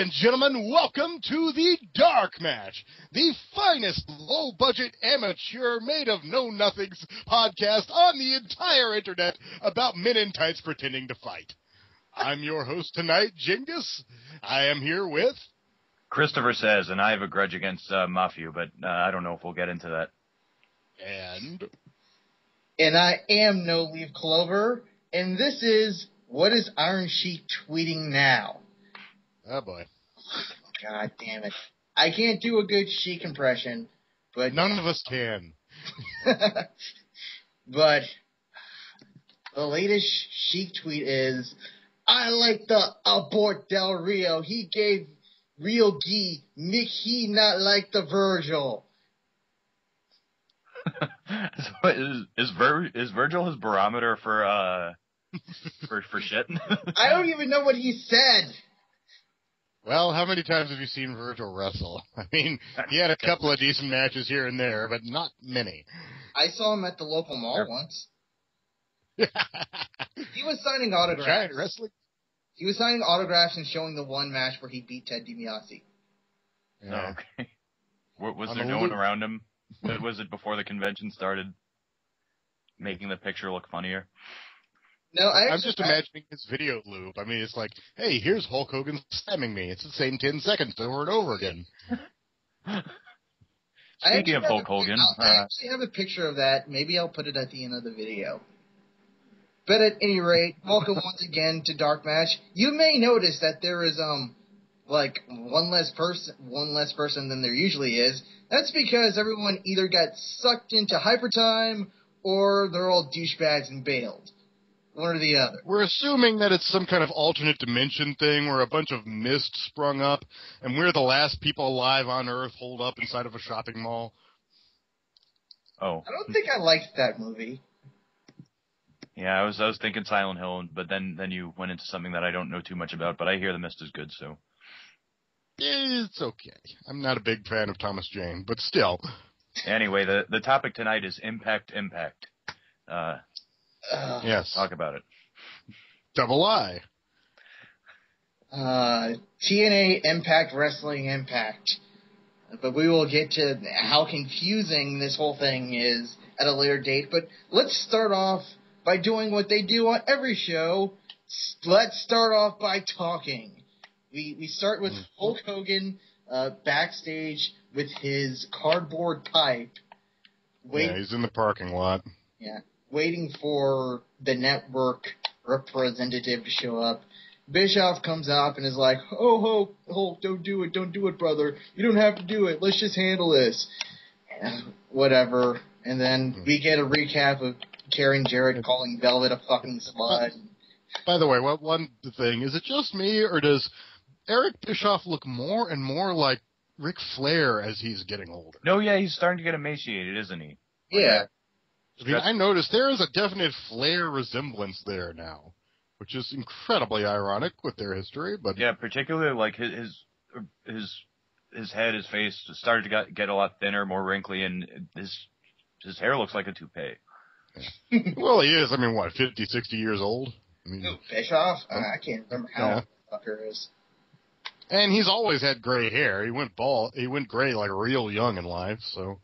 and gentlemen, welcome to the DarkMatch, the finest low-budget amateur made-of-know-nothings podcast on the entire internet about men in tights pretending to fight. I'm your host tonight, Jingus. I am here with... Christopher says, and I have a grudge against Mafia, but I don't know if we'll get into that. And I am No Leaf Clover, and this is What is Iron Sheik tweeting now? Oh boy. God damn it. I can't do a good Sheik impression, but... None of us can. But the latest Sheik tweet is, I like the abort Del Rio. He gave real gi. Make he not like the Virgil. So is Virgil his barometer for shit? I don't even know what he said. Well, how many times have you seen Virgil wrestle? I mean, he had a couple of decent matches here and there, but not many. I saw him at the local mall once. He was signing autographs. Giant wrestling? He was signing autographs and showing the one match where he beat Ted DiBiase. Yeah. Oh, okay. Was there no one around him? Was it before the convention started, making the picture look funnier? No, I'm just imagining his video loop. I mean, it's like, hey, here's Hulk Hogan slamming me. It's the same 10 seconds over and over again. Speaking of Hulk Hogan... I actually have a picture of that. Maybe I'll put it at the end of the video. But at any rate, welcome once again to DarkMatch. You may notice that there is, one less person than there usually is. That's because everyone either got sucked into Hypertime or they're all douchebags and bailed. One or the other. We're assuming that it's some kind of alternate dimension thing where a bunch of mist sprung up and we're the last people alive on Earth holed up inside of a shopping mall. Oh. I don't think I liked that movie. Yeah, I was thinking Silent Hill, but then you went into something that I don't know too much about, but I hear The Mist is good, so. It's okay. I'm not a big fan of Thomas Jane, but still. Anyway, the topic tonight is Impact. Yes. Talk about it. Double I. TNA Impact Wrestling Impact. But we will get to how confusing this whole thing is at a later date. But let's start off by doing what they do on every show. Let's start off by talking. We start with Hulk Hogan backstage with his cardboard pipe. Yeah, he's in the parking lot. Yeah. Waiting for the network representative to show up. Bischoff comes up and is like, oh, Hulk, don't do it, brother. You don't have to do it. Let's just handle this. Whatever. And then we get a recap of Karen Jarrett calling Velvet a fucking slut. By the way, one thing, is it just me, or does Eric Bischoff look more and more like Ric Flair as he's getting older? No, yeah, he's starting to get emaciated, isn't he? Yeah. I mean, I noticed there is a definite Flair resemblance there now, which is incredibly ironic with their history. But yeah, particularly like his head, his face started to get a lot thinner, more wrinkly, and his hair looks like a toupee. Yeah. Well, he is. I mean, what, 50, 60 years old? I mean, Bischoff? I can't remember how old the fucker is. And he's always had gray hair. He went bald. He went gray like real young in life, so.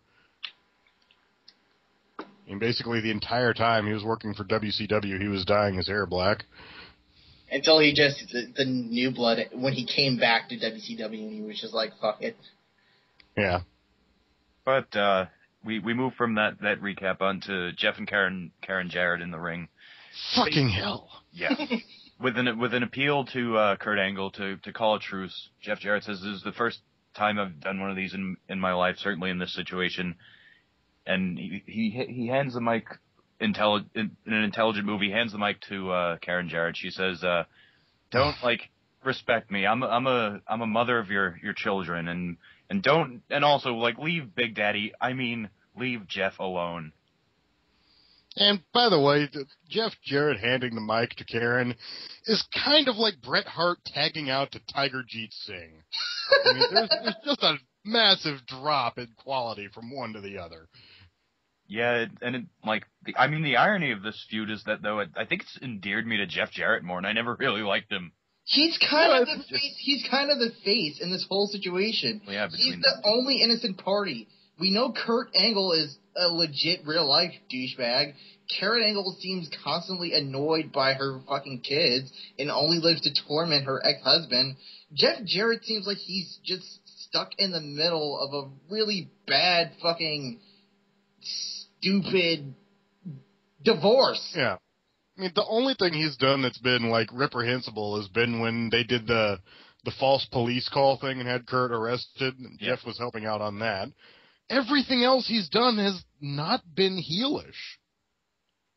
And basically the entire time he was working for WCW, he was dyeing his hair black. Until he just, the new blood, when he came back to WCW, and he was just like, fuck it. Yeah. But we move from that recap on to Jeff and Karen Jarrett in the ring. Fucking hell. Yeah. With an appeal to Kurt Angle to call a truce. Jeff Jarrett says, this is the first time I've done one of these in my life, certainly in this situation. And he hands the mic, in an intelligent move, he hands the mic to Karen Jarrett. She says, don't, respect me. I'm a mother of your children, and also, leave Big Daddy, leave Jeff alone. And, by the way, Jeff Jarrett handing the mic to Karen is kind of like Bret Hart tagging out to Tiger Jeet Singh. I mean, there's just a massive drop in quality from one to the other. Yeah, and the irony of this feud is that, though, I think it's endeared me to Jeff Jarrett more, and I never really liked him. He's kind of the face. He's kind of the face in this whole situation. Well, yeah, he's the only innocent party. We know Kurt Angle is a legit real life douchebag. Karen Angle seems constantly annoyed by her fucking kids and only lives to torment her ex-husband. Jeff Jarrett seems like he's just stuck in the middle of a really bad fucking stupid divorce. Yeah. I mean, the only thing he's done that's been, like, reprehensible has been when they did the false police call thing and had Kurt arrested, and Jeff was helping out on that. Everything else he's done has not been heelish.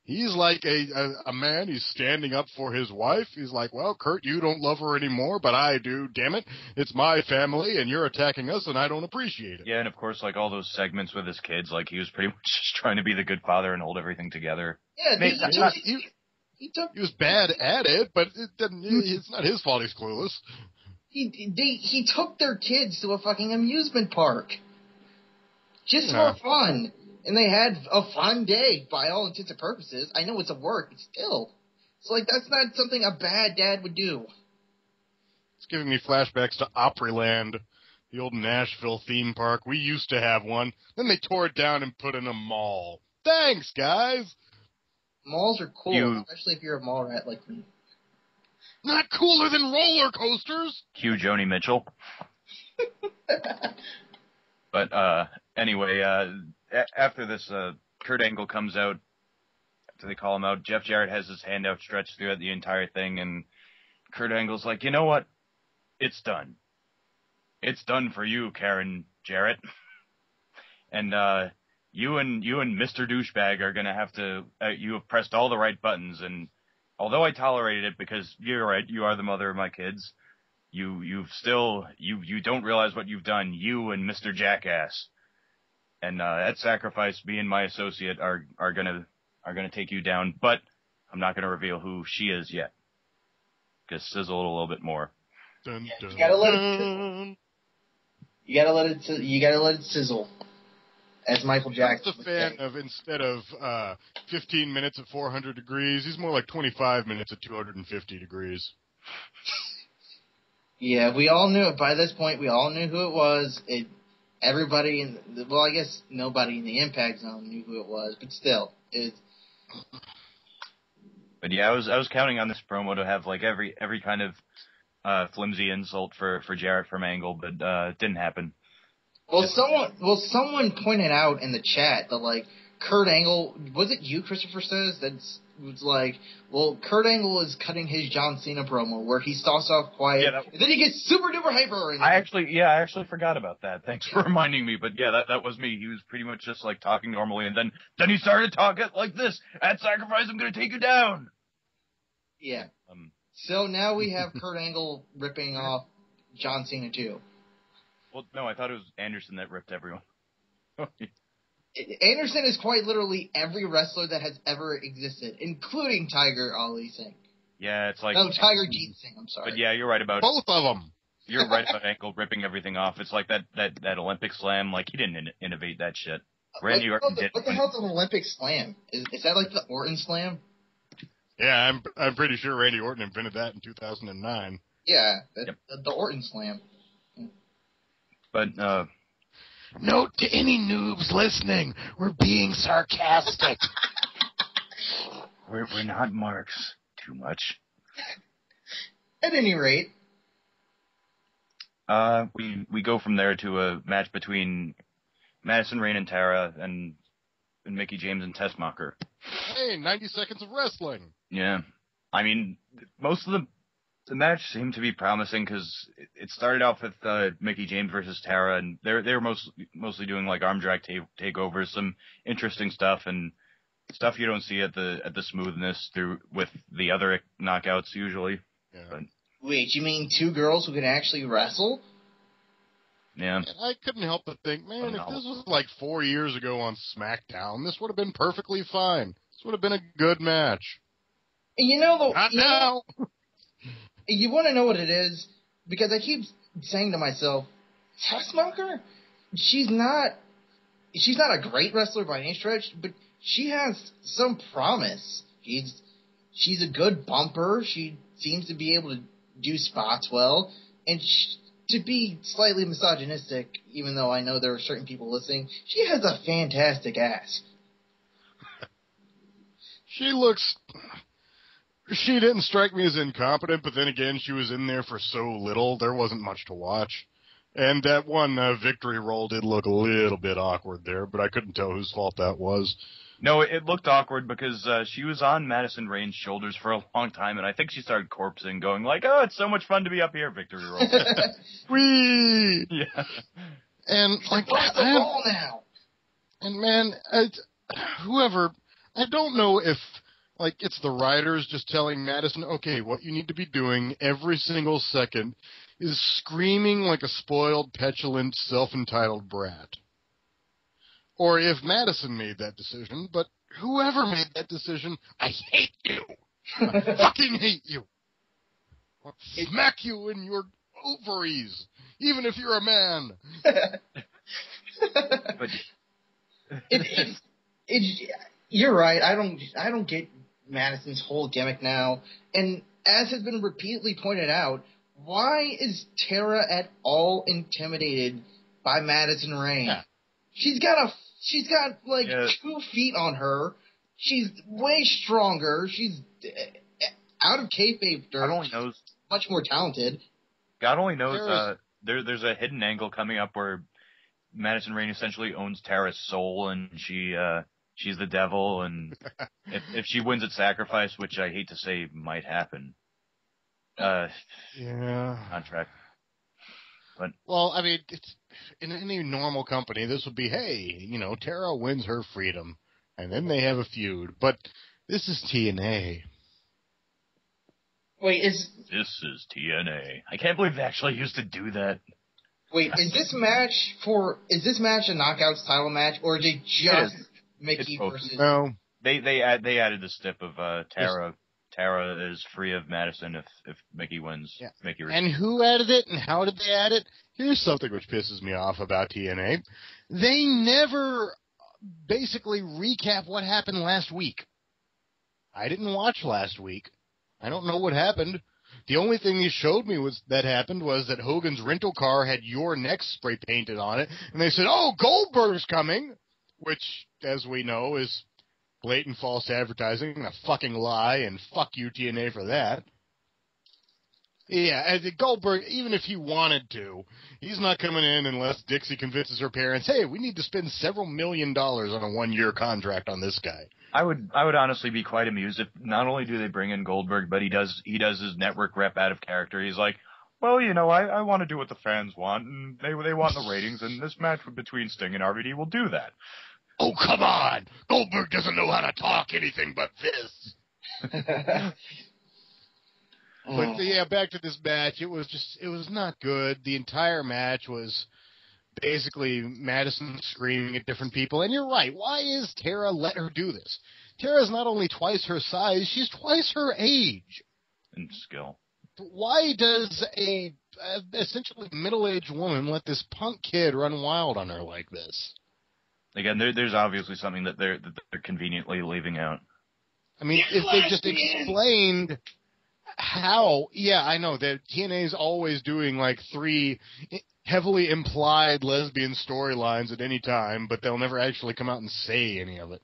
He's like a man, he's standing up for his wife. He's like, well, Kurt, you don't love her anymore, but I do, damn it. It's my family, and you're attacking us, and I don't appreciate it. Yeah, and of course, like, all those segments with his kids, like, he was pretty much just trying to be the good father and hold everything together. Yeah, he was bad at it, but it's not his fault he's clueless. He took their kids to a fucking amusement park. Just for fun. And they had a fun day, by all intents and purposes. I know it's a work, but still. So, like, that's not something a bad dad would do. It's giving me flashbacks to Opryland, the old Nashville theme park. We used to have one. Then they tore it down and put in a mall. Thanks, guys! Malls are cool, especially if you're a mall rat like me. Not cooler than roller coasters! Cue Joni Mitchell. But, anyway, after this, Kurt Angle comes out, after they call him out, Jeff Jarrett has his hand outstretched throughout the entire thing, and Kurt Angle's like, you know what? It's done. It's done for you, Karen Jarrett. And, you and Mr. Douchebag are gonna have to, you have pressed all the right buttons, and although I tolerated it because you're right, you are the mother of my kids, you don't realize what you've done, you and Mr. Jackass. And that sacrifice, me and my associate are gonna take you down, but I'm not gonna reveal who she is yet. Just sizzle it a little bit more. Dun, dun, you gotta let it sizzle. You gotta let it sizzle. As Michael Jackson. I'm a fan of, instead of 15 minutes at 400 degrees, he's more like 25 minutes at 250 degrees. Yeah, we all knew it. By this point, we all knew who it was. Everybody I guess nobody in the Impact Zone knew who it was, but still, But yeah, I was counting on this promo to have like every kind of flimsy insult for Jarrett from Angle, but it didn't happen. Well, someone pointed out in the chat that, like, Kurt Angle, was it you, Christopher says? It's like, well, Kurt Angle is cutting his John Cena promo where he starts off quiet, and then he gets super duper hyper. And I actually forgot about that. Thanks for reminding me. But yeah, that was me. He was pretty much just like talking normally, and then he started talking like this. At Sacrifice, I'm going to take you down. Yeah. So now we have Kurt Angle ripping off John Cena too. Well, no, I thought it was Anderson that ripped everyone. Anderson is quite literally every wrestler that has ever existed, including Tiger Ali Singh. Yeah, it's like... No, Tiger Jeet Singh, I'm sorry. But yeah, you're right about... Both of them! You're right about Angle ripping everything off. It's like that Olympic slam, like, he didn't innovate that shit. Randy Orton did. What the hell's an Olympic slam? Is that like the Orton slam? Yeah, I'm pretty sure Randy Orton invented that in 2009. Yeah, the Orton slam. But, note to any noobs listening, we're being sarcastic. we're not marks too much. At any rate. We go from there to a match between Madison Rayne and Tara and Mickie James and Tessmacher. Hey, 90 seconds of wrestling. Yeah. I mean, most of the match seemed to be promising because it started off with Mickie James versus Tara, and they were mostly doing like arm drag takeovers, some interesting stuff and stuff you don't see at the smoothness with the other knockouts usually. Yeah. But, wait, you mean two girls who can actually wrestle? Yeah. And I couldn't help but think, man, if this was like 4 years ago on SmackDown, this would have been perfectly fine. This would have been a good match. Not now. You want to know what it is? Because I keep saying to myself, Tessmacher, she's not a great wrestler by any stretch, but she has some promise. She's a good bumper. She seems to be able to do spots well, and to be slightly misogynistic, even though I know there are certain people listening, she has a fantastic ass. She didn't strike me as incompetent, but then again, she was in there for so little, there wasn't much to watch. And that one victory roll did look a little bit awkward there, but I couldn't tell whose fault that was. No, it looked awkward because she was on Madison Rayne's shoulders for a long time, and I think she started corpsing, going like, "Oh, it's so much fun to be up here, victory roll." Whee! Yeah. And like, where's the ball now? And man, whoever, I don't know if like it's the writers just telling Madison, okay, what you need to be doing every single second is screaming like a spoiled, petulant, self-entitled brat. Or if Madison made that decision, but whoever made that decision, I hate you. I fucking hate you. I'll smack you in your ovaries, even if you're a man. But you're right. I don't get Madison's whole gimmick now. And as has been repeatedly pointed out, why is Tara at all intimidated by Madison Rayne? Yeah. She's got like 2 feet on her. She's way stronger. She's out of kayfabe dirt. God only knows. Much more talented. God only knows. There's a hidden angle coming up where Madison Rayne essentially owns Tara's soul, and she's the devil, and if she wins at sacrifice, which I hate to say might happen. Contract. But well, I mean, it's in any normal company, this would be, hey, Tara wins her freedom, and then they have a feud. But this is TNA. Wait, this is TNA. I can't believe they actually used to do that. Wait, is this match a Knockouts title match, or is it just Mickey versus? No, they added the stip of Tara. Tara is free of Madison if Mickey wins. Yeah. Mickey and who added it, and how did they add it? Here's something which pisses me off about TNA. They never basically recap what happened last week. I didn't watch last week. I don't know what happened. The only thing he showed me was that Hogan's rental car had your neck spray painted on it, and they said, "Oh, Goldberg's coming," which, as we know, is blatant false advertising and a fucking lie, and fuck you, TNA, for that. Yeah, and Goldberg, even if he wanted to, he's not coming in unless Dixie convinces her parents, hey, we need to spend several $1 million on a 1-year contract on this guy. I would honestly be quite amused if not only do they bring in Goldberg, but he does his network rep out of character. He's like, well, I want to do what the fans want, and they want the ratings, and this match between Sting and RVD will do that. Oh, come on! Goldberg doesn't know how to talk anything but this. But yeah, back to this match. It was not good. The entire match was basically Madison screaming at different people. And you're right. Why is Tara let her do this? Tara's not only twice her size, she's twice her age. And skill. Why does a essentially middle-aged woman let this punk kid run wild on her like this? Again, there's obviously something that they're conveniently leaving out. I mean, if they just explained how, yeah, I know that TNA's always doing like 3 heavily implied lesbian storylines at any time, but they'll never actually come out and say any of it.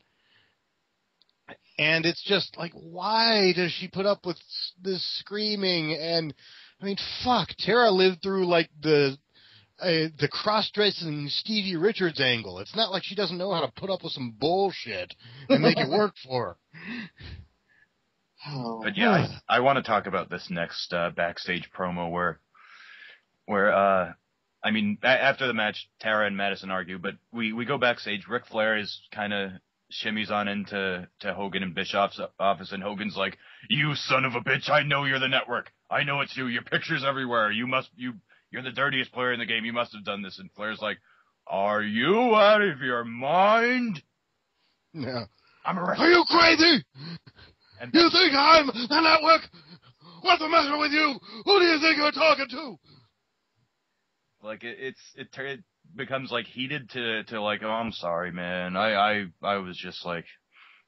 And it's just like, why does she put up with this screaming? And I mean, fuck, Tara lived through like the cross-dressing Stevie Richards angle. It's not like she doesn't know how to put up with some bullshit and make it work for her. But yeah, I want to talk about this next backstage promo where I mean, after the match, Tara and Madison argue, but we go backstage. Ric Flair is kind of shimmies on into Hogan and Bischoff's office, and Hogan's like, "You son of a bitch! I know you're the network. I know it's you. Your picture's everywhere. You're the dirtiest player in the game. You must have done this." And Flair's like, "Are you out of your mind?" No. I'm arrested. Are you crazy? And you think I'm the network? What's the matter with you? Who do you think you're talking to? Like it becomes like heated to like, "Oh, I'm sorry, man. I was just like,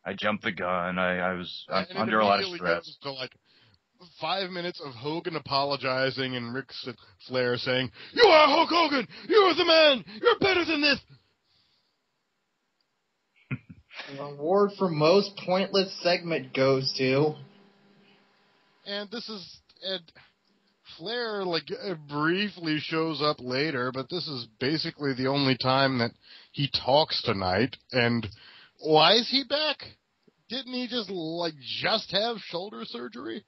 I jumped the gun. I was under a lot of stress." To like, 5 minutes of Hogan apologizing and Ric Flair saying, "You are Hulk Hogan! You are the man! You're better than this!" An award for most pointless segment goes to... And Flair, briefly shows up later, but this is basically the only time that he talks tonight. And why is he back? Didn't he just have shoulder surgery?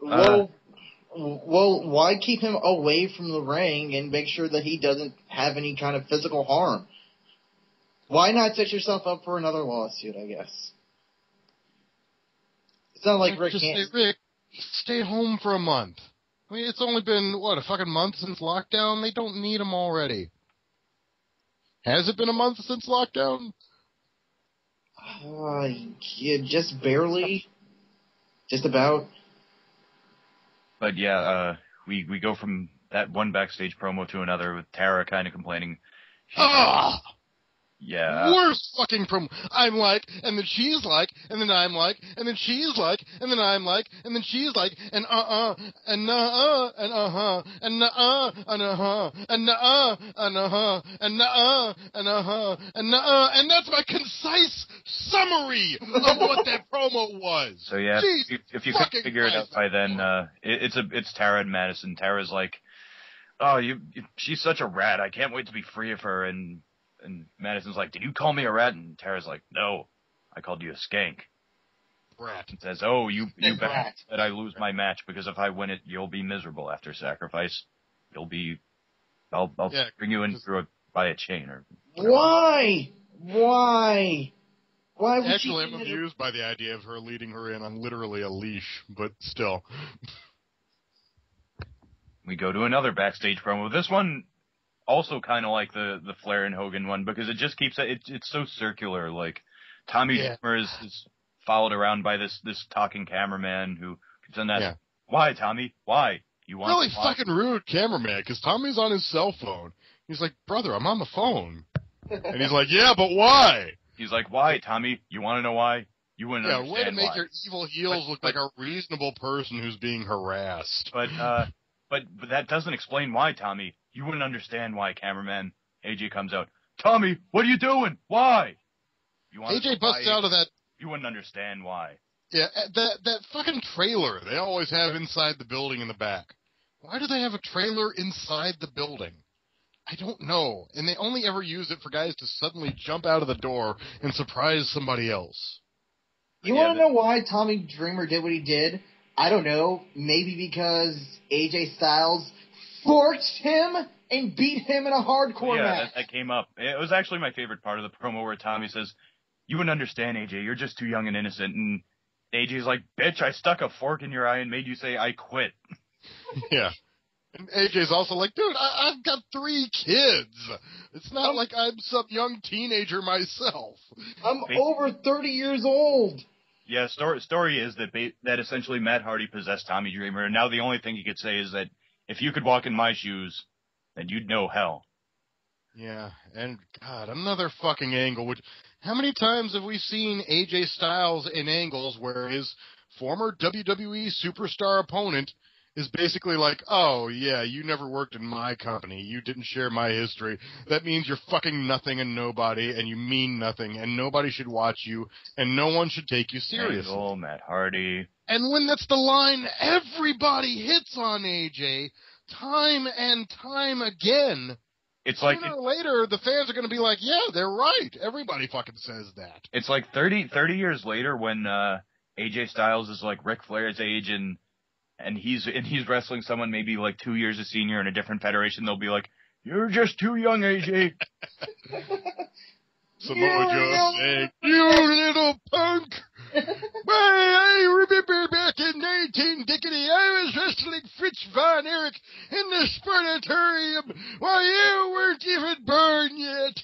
Well, why keep him away from the ring and make sure that he doesn't have any kind of physical harm? Why not set yourself up for another lawsuit, I guess? It's not like Rick can't... Rick, stay home for a month. I mean, it's only been, a fucking month since lockdown? They don't need him already. Has it been a month since lockdown? Yeah, just barely. Just about. But yeah, we go from that one backstage promo to another with Tara kind of complaining. Yeah. Worst fucking promo. I'm like, and then she's like, and then I'm like, and then she's like, and then I'm like, and then she's like, and and and and and and and that's my concise summary of what that promo was. So yeah, Jeez, if you couldn't figure it out by then, it's Tara and Madison. Tara's like, "Oh, she's such a rat. I can't wait to be free of her." And Madison's like, "Did you call me a rat?" And Tara's like, "No, I called you a skank." Rat. And says, "Oh, you bet that I lose my match because if I win it, you'll be miserable after Sacrifice. I'll bring you in by a chain or." Why? Why would Actually, I'm amused by the idea of her leading her in on literally a leash, but still. We go to another backstage promo. This one also kind of like the Flair and Hogan one because it just keeps it's so circular. Like Tommy Dreamer is followed around by this talking cameraman who keeps on asking, "Why, Tommy? Why? You want really fucking rude cameraman?" Because Tommy's on his cell phone. He's like, "Brother, I'm on the phone," and he's like, "Yeah, but why?" He's like, "Why, Tommy? You want to know why? You wouldn't understand way to make why. your evil heels look like a reasonable person who's being harassed." But that doesn't explain why, Tommy. You wouldn't understand why, cameraman. AJ comes out. "Tommy, what are you doing? Why?" AJ busts out of that. You wouldn't understand why. Yeah, that fucking trailer they always have inside the building in the back. Why do they have a trailer inside the building? I don't know. And they only ever use it for guys to suddenly jump out of the door and surprise somebody else. You want to know why Tommy Dreamer did what he did? I don't know. Maybe because AJ Styles forced him and beat him in a hardcore match. Yeah, that came up. It was actually my favorite part of the promo where Tommy says, "You wouldn't understand, AJ. You're just too young and innocent." And AJ's like, "Bitch, I stuck a fork in your eye and made you say I quit." Yeah. And AJ's also like, "Dude, I've got 3 kids. It's not like I'm some young teenager myself. I'm over 30 years old." Yeah, story is that essentially Matt Hardy possessed Tommy Dreamer, and now the only thing he could say is that if you could walk in my shoes, then you'd know hell. Yeah, and God, another fucking angle. How many times have we seen AJ Styles in angles where his former WWE superstar opponent is basically like, "Oh, yeah, you never worked in my company. You didn't share my history. That means you're fucking nothing and nobody, and you mean nothing, and nobody should watch you, and no one should take you seriously." Angle, Matt Hardy. And when that's the line everybody hits on AJ, time and time again, it's like sooner or later, the fans are going to be like, "Yeah, they're right. Everybody fucking says that." It's like 30 years later when AJ Styles is like Ric Flair's age and he's wrestling someone maybe like 2 years a senior in a different federation. They'll be like, "You're just too young, AJ." Samoa Joe saying, "You little punk." I remember back in 19 I was wrestling Fritz Von Erich in the Sportatorium while you weren't even born yet.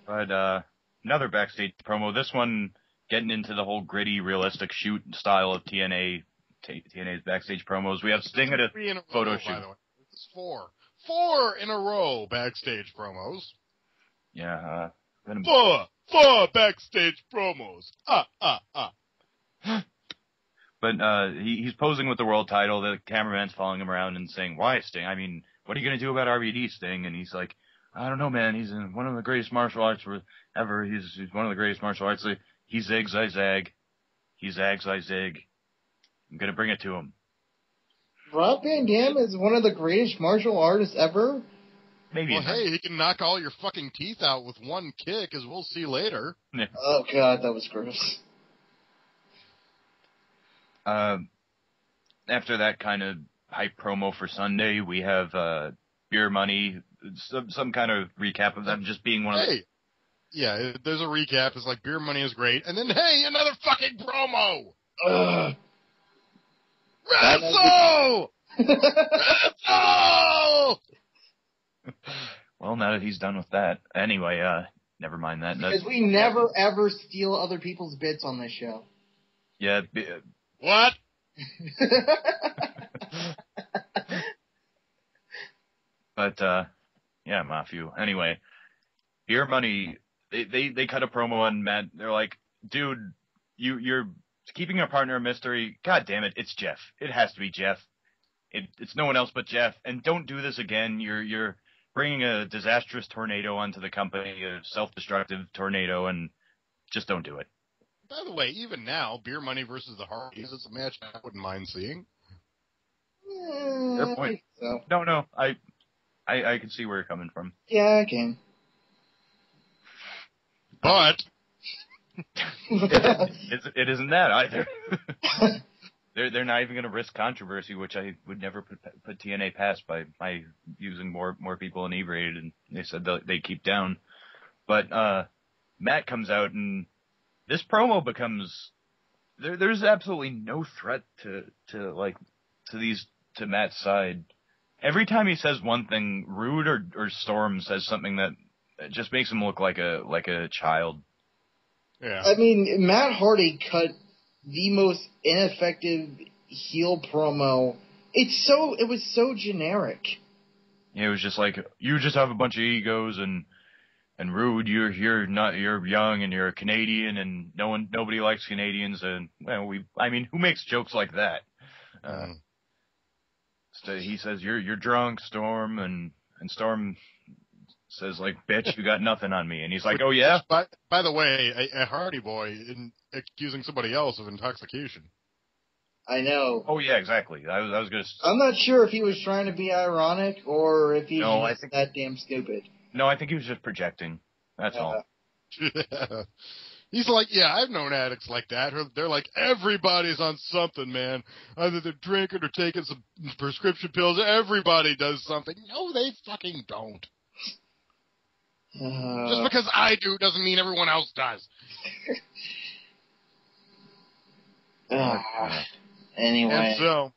But another backstage promo. This one getting into the whole gritty, realistic shoot style of TNA's backstage promos. We have Sting at a photo shoot. By the way. This is 4 in a row backstage promos. Yeah. 4 backstage promos. But he's posing with the world title. The cameraman's following him around and saying, "Why, Sting? I mean, what are you going to do about RVD, Sting?" And he's like, "I don't know, man. He's in one of the greatest martial arts ever. He's one of the greatest martial arts. He zigs, I zag. He zags, I zig. I'm going to bring it to him." Rob Van Dam is one of the greatest martial artists ever? Maybe. Well, hey, he can knock all your fucking teeth out with one kick, as we'll see later. Yeah. Oh, God, that was gross. After that kind of hype promo for Sunday, we have Beer Money, some kind of recap of them just being one of the... Yeah, there's a recap. It's like, Beer Money is great. And then, hey, another fucking promo! Wrestle! Wrestle! Well, now that he's done with that. Anyway, never mind that. Because we never, ever steal other people's bits on this show. Yeah. What? But, yeah, Mafu. Anyway, Beer Money, they cut a promo on Matt. They're like, dude, you're keeping our partner a mystery. God damn it, it's Jeff. It has to be Jeff. It's no one else but Jeff. And don't do this again. You're bringing a disastrous tornado onto the company, a self-destructive tornado, and just don't do it. By the way, even now, Beer Money versus the Hardys, it's a match I wouldn't mind seeing. Fair point. So. No, I can see where you're coming from. Yeah, I can. But it isn't that either. They're not even going to risk controversy, which I would never put TNA past by using more people inebriated, and they said they keep down. But Matt comes out, and this promo becomes there's absolutely no threat to Matt's side. Every time he says one thing, Rude or Storm says something that just makes him look like a child. yeah, I mean, Matt Hardy cut the most ineffective heel promo. It was so generic. Yeah, it was just like, you just have a bunch of egos, and Rude, you're young and you're a Canadian, and nobody likes Canadians, and well, who makes jokes like that? So he says you're drunk, Storm, and Storm says, like, bitch, you got nothing on me, and he's like, oh yeah. By the way, a Hardy Boy accusing somebody else of intoxication. I know. Oh yeah, exactly. I was gonna. I'm not sure if he was trying to be ironic or if he was just that damn stupid. No, I think he was just projecting. That's all. He's like, yeah, I've known addicts like that. They're like, everybody's on something, man. Either they're drinking or taking some prescription pills. Everybody does something. No, they fucking don't. Just because I do doesn't mean everyone else does. Anyway. And so,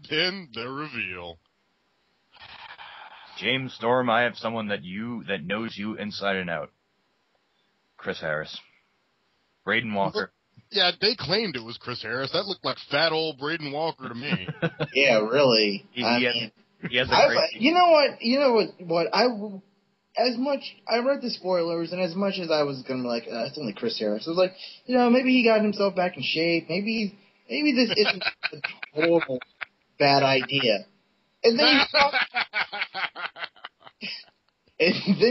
then the reveal. James Storm, I have someone that knows you inside and out. Chris Harris. Braden Walker. Yeah, they claimed it was Chris Harris. That looked like fat old Braden Walker to me. Yeah, really. He has a great... You know what? As much I read the spoilers, and as much as I was gonna be like, it's only Chris Harris, I was like, maybe he got himself back in shape. Maybe this isn't a total bad idea. And then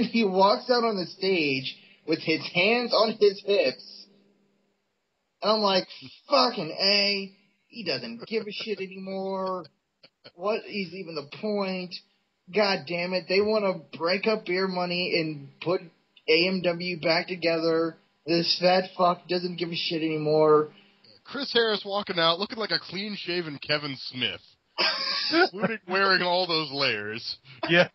he walks out on the stage with his hands on his hips. And I'm like, fucking A, he doesn't give a shit anymore. What is even the point? God damn it. They want to break up Beer Money and put AMW back together. This fat fuck doesn't give a shit anymore. Chris Harris walking out looking like a clean-shaven Kevin Smith. Wearing all those layers. Yeah,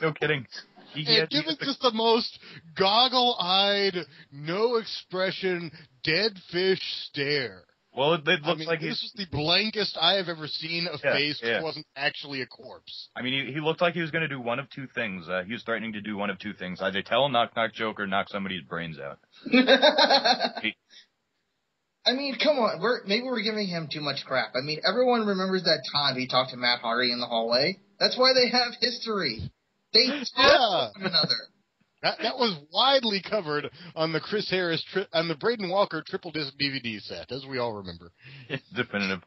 no kidding. And giving just the most goggle-eyed, no-expression, dead fish stare. Well, it looks like this is the blankest I have ever seen a face that wasn't actually a corpse. I mean, he looked like he was going to do one of two things. He was threatening to do one of two things. Either tell a knock-knock joke or knock somebody's brains out. I mean, come on. Maybe we're giving him too much crap. I mean, everyone remembers that time he talked to Matt Hardy in the hallway. That's why they have history. They talk to one another. That was widely covered on the Chris Harris on the Braden Walker triple disc DVD set, as we all remember. It's definitive.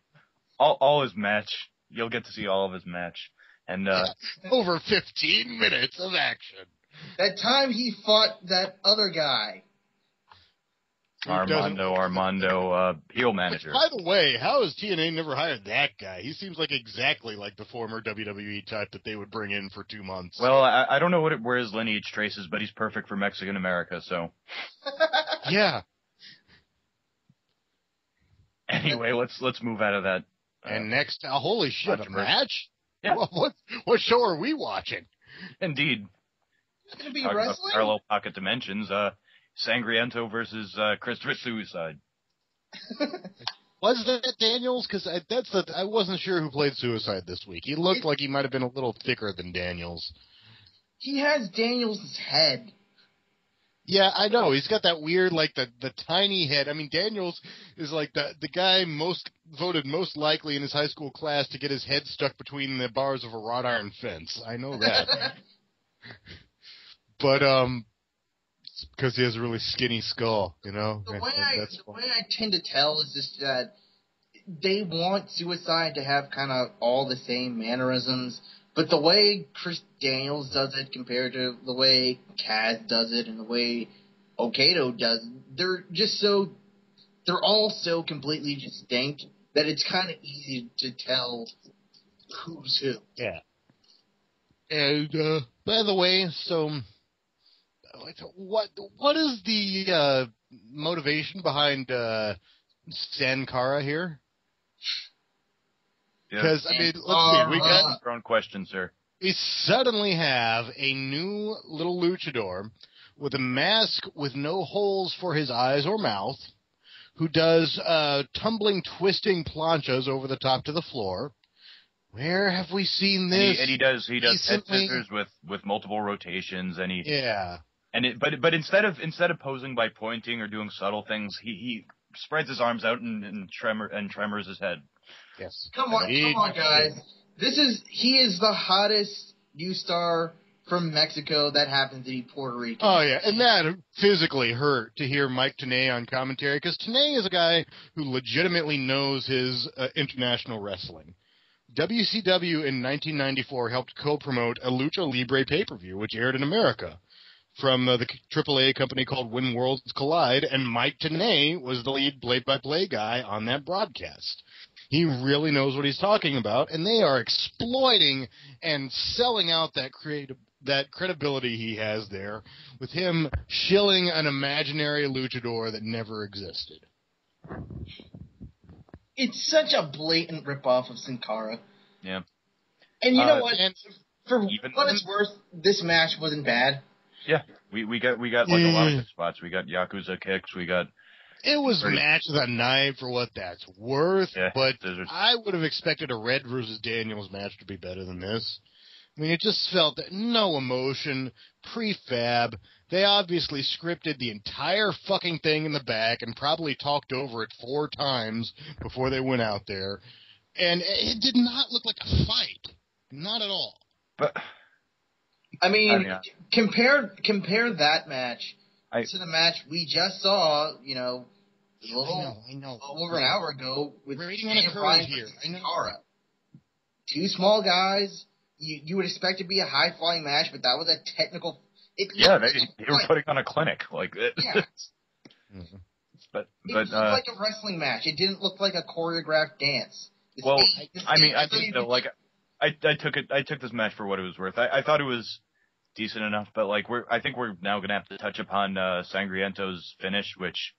All his match. You'll get to see all of his match. And over 15 minutes of action. That time he fought that other guy. Armando, heel manager. Oh, By the way, how has TNA never hired that guy? He seems like exactly like the former WWE type that they would bring in for 2 months. Well, I don't know where his lineage traces, but he's perfect for Mexican America, so. Yeah. Anyway, let's move out of that. And next, holy shit, a match? Yeah. Well, what show are we watching? Indeed. It's going to be Talking about wrestling? parallel pocket dimensions, Sangriento versus Christopher Suicide. Was that Daniels? Because I wasn't sure who played Suicide this week. He looked like he might have been a little thicker than Daniels. He has Daniels' head. Yeah, I know. He's got that weird, like, the tiny head. I mean, Daniels is like the guy voted most likely in his high school class to get his head stuck between the bars of a wrought iron fence. I know that. But, it's because he has a really skinny skull, you know? The way I tend to tell is just that they want Suicide to have kind of all the same mannerisms, but the way Chris Daniels does it compared to the way Kaz does it and the way Okado does it, they're all so completely distinct that it's kind of easy to tell who's who. Yeah. And, by the way, so, what is the, motivation behind, Sin Cara here? Because, I mean, let's see, we got your own question, sir. We suddenly have a new little luchador with a mask with no holes for his eyes or mouth, who does tumbling, twisting planchas over the top to the floor. Where have we seen this? And he does head scissors with multiple rotations, and but instead of posing by pointing or doing subtle things, he spreads his arms out and tremors his head. Yes. Come on, guys. He is the hottest new star from Mexico that happens to be Puerto Rican. Oh, yeah, and that physically hurt to hear Mike Tenay on commentary, because Tenay is a guy who legitimately knows his international wrestling. WCW in 1994 helped co-promote a Lucha Libre pay-per-view, which aired in America, from the AAA company called When Worlds Collide, and Mike Tenay was the lead play-by-play guy on that broadcast. He really knows what he's talking about, and they are exploiting and selling out that credibility he has there with him shilling an imaginary luchador that never existed. It's such a blatant ripoff of Sin Cara. Yeah. And you know what? For what it's worth, this match wasn't bad. Yeah, we got like a lot of good spots. We got Yakuza kicks. We got. It was match of the night for what that's worth, but I would have expected a Red versus Daniels match to be better than this. I mean, it just felt that no emotion, prefab. They obviously scripted the entire fucking thing in the back and probably talked over it 4 times before they went out there. And it did not look like a fight. Not at all. But I mean compare that match to the match we just saw, I know. Over an hour ago with rating on a curve here. Cara. 2 small guys. You would expect it to be a high-flying match, but that was a technical. They were putting on a clinic like it. Yeah. But it looked like a wrestling match. It didn't look like a choreographed dance. I took this match for what it was worth. I thought it was decent enough, but I think we're now gonna have to touch upon Sangriento's finish, which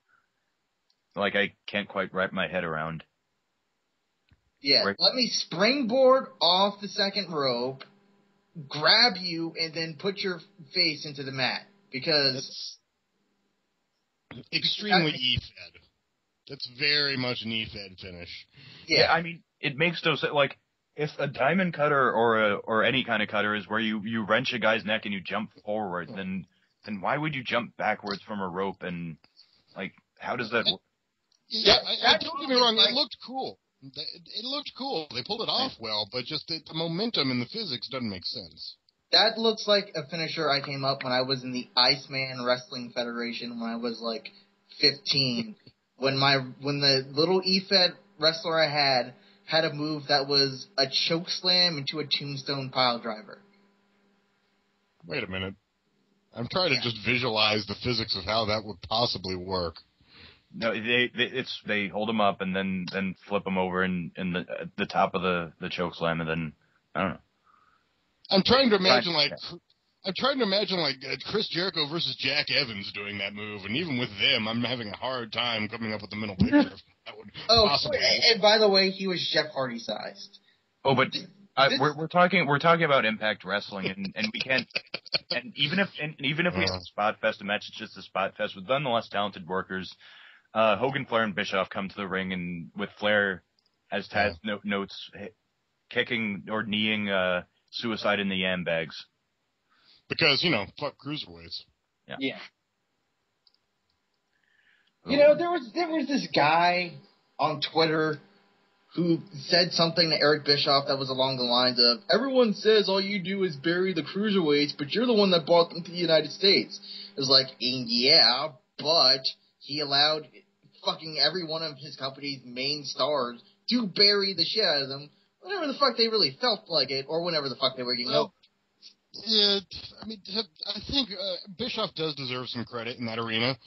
I can't quite wrap my head around. Yeah, let me springboard off the second rope, grab you, and then put your face into the mat, because that's extremely E-fed. That's very much an E-fed finish. Yeah, I mean, it makes no sense. If a diamond cutter or any kind of cutter is where you wrench a guy's neck and you jump forward, then why would you jump backwards from a rope? And how does that work? Yeah, don't get me wrong. It looked cool. It looked cool. They pulled it off well, but just the momentum and the physics doesn't make sense. That looks like a finisher I came up when I was in the Iceman Wrestling Federation when I was like 15. when the little E-Fed wrestler I had a move that was a choke slam into a tombstone pile driver. Wait a minute. I'm trying to just visualize the physics of how that would possibly work. No, they hold him up and then flip him over in the top of the choke slam, and then I don't know. I'm trying to imagine Chris Jericho versus Jack Evans doing that move, and even with them, I'm having a hard time coming up with the mental picture of that would possibly. And by the way, he was Jeff Hardy sized. Oh, but we're talking about Impact Wrestling, and we can't. And even if we have a spot fest, a match, it's just a spot fest with nonetheless talented workers. Hogan, Flair, and Bischoff come to the ring, and with Flair, as Taz notes, kicking or kneeing Suicide in the Yam Bags. Because, fuck cruiserweights. Yeah. There was this guy on Twitter who said something to Eric Bischoff that was along the lines of, everyone says all you do is bury the cruiserweights, but you're the one that brought them to the United States. It was like, yeah, but he allowed fucking every one of his company's main stars to bury the shit out of them whenever the fuck they really felt like it, or whenever the fuck they were getting up. Yeah, I think Bischoff does deserve some credit in that arena,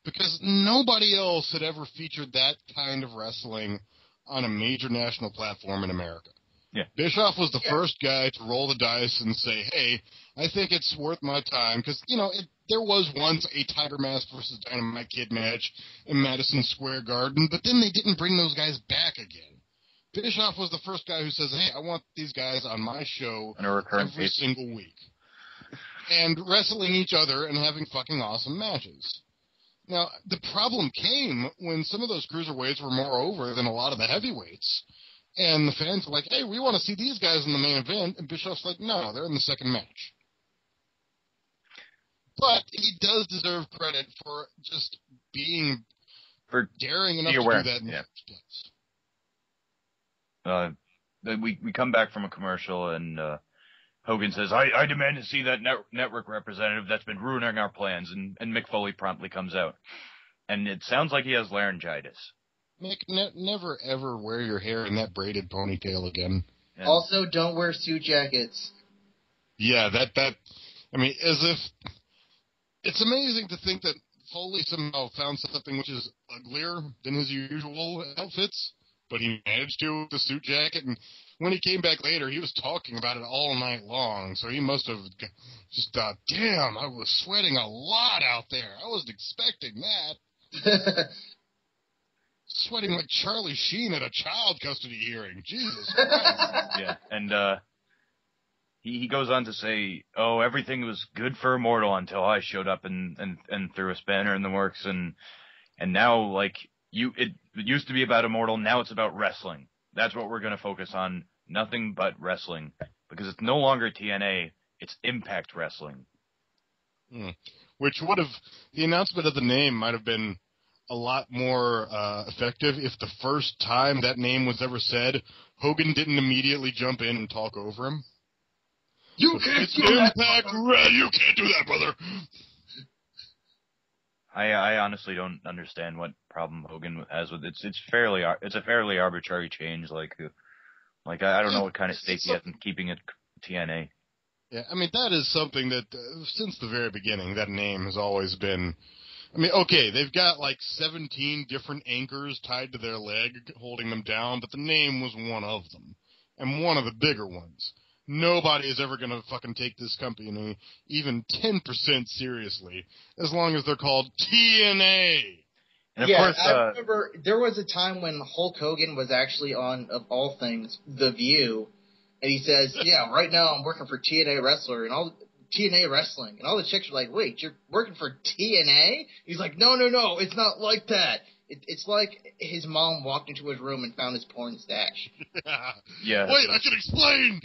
because nobody else had ever featured that kind of wrestling on a major national platform in America. Yeah. Bischoff was the first guy to roll the dice and say, hey, I think it's worth my time, because, there was once a Tiger Mask versus Dynamite Kid match in Madison Square Garden, but then they didn't bring those guys back again. Bischoff was the first guy who says, hey, I want these guys on my show every single week. And wrestling each other and having fucking awesome matches. Now, the problem came when some of those cruiserweights were more over than a lot of the heavyweights. And the fans were like, hey, we want to see these guys in the main event. And Bischoff's like, no, they're in the second match. But he does deserve credit for just being daring enough to do that in the first place. We come back from a commercial, and Hogan says, I demand to see that network representative that's been ruining our plans, and Mick Foley promptly comes out. And it sounds like he has laryngitis. Mick, never ever wear your hair in that braided ponytail again. And also, don't wear suit jackets. Yeah, as if... It's amazing to think that Foley somehow found something which is uglier than his usual outfits, but he managed to with the suit jacket, and when he came back later, he was talking about it all night long, so he must have just thought, damn, I was sweating a lot out there. I wasn't expecting that. Sweating like Charlie Sheen at a child custody hearing. Jesus Christ. Yeah, and he goes on to say, oh, everything was good for Immortal until I showed up and threw a spanner in the works, and now, like, it used to be about Immortal, now it's about wrestling. That's what we're going to focus on, nothing but wrestling, because it's no longer TNA, it's Impact Wrestling. Which would have, the announcement of the name might have been a lot more effective if the first time that name was ever said, Hogan didn't immediately jump in and talk over him. You can't do that, brother. You can't do that, brother. I honestly don't understand what problem Hogan has with it. It's a fairly arbitrary change. Like I don't know what kind of stake he has in keeping it TNA. Yeah, that is something that since the very beginning, that name has always been. Okay, they've got like 17 different anchors tied to their leg holding them down, but the name was one of them, and one of the bigger ones. Nobody is ever going to fucking take this company even 10% seriously, as long as they're called TNA. And of course, I remember there was a time when Hulk Hogan was actually on, of all things, The View, and he says, yeah, right now I'm working for TNA Wrestling, and all the chicks are like, wait, you're working for TNA? He's like, no, it's not like that. It's like his mom walked into his room and found his porn stash. Yeah. Wait, I can explain!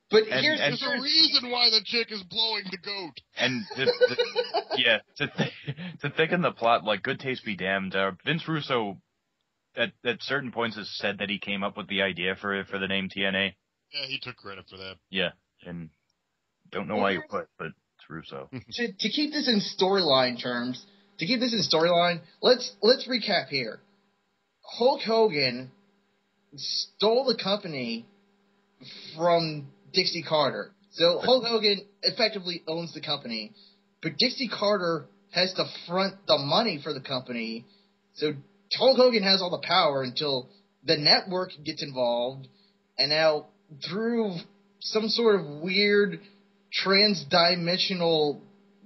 But there's a reason why the chick is blowing the goat. And to thicken the plot, like, good taste be damned. Vince Russo at certain points has said that he came up with the idea for the name TNA. Yeah, he took credit for that. Yeah. and don't know why you put, but it's Russo. To keep this in storyline terms, let's recap here. Hulk Hogan stole the company from Dixie Carter. So Hulk Hogan effectively owns the company, but Dixie Carter has to front the money for the company. So Hulk Hogan has all the power until the network gets involved, and now through some sort of weird trans-dimensional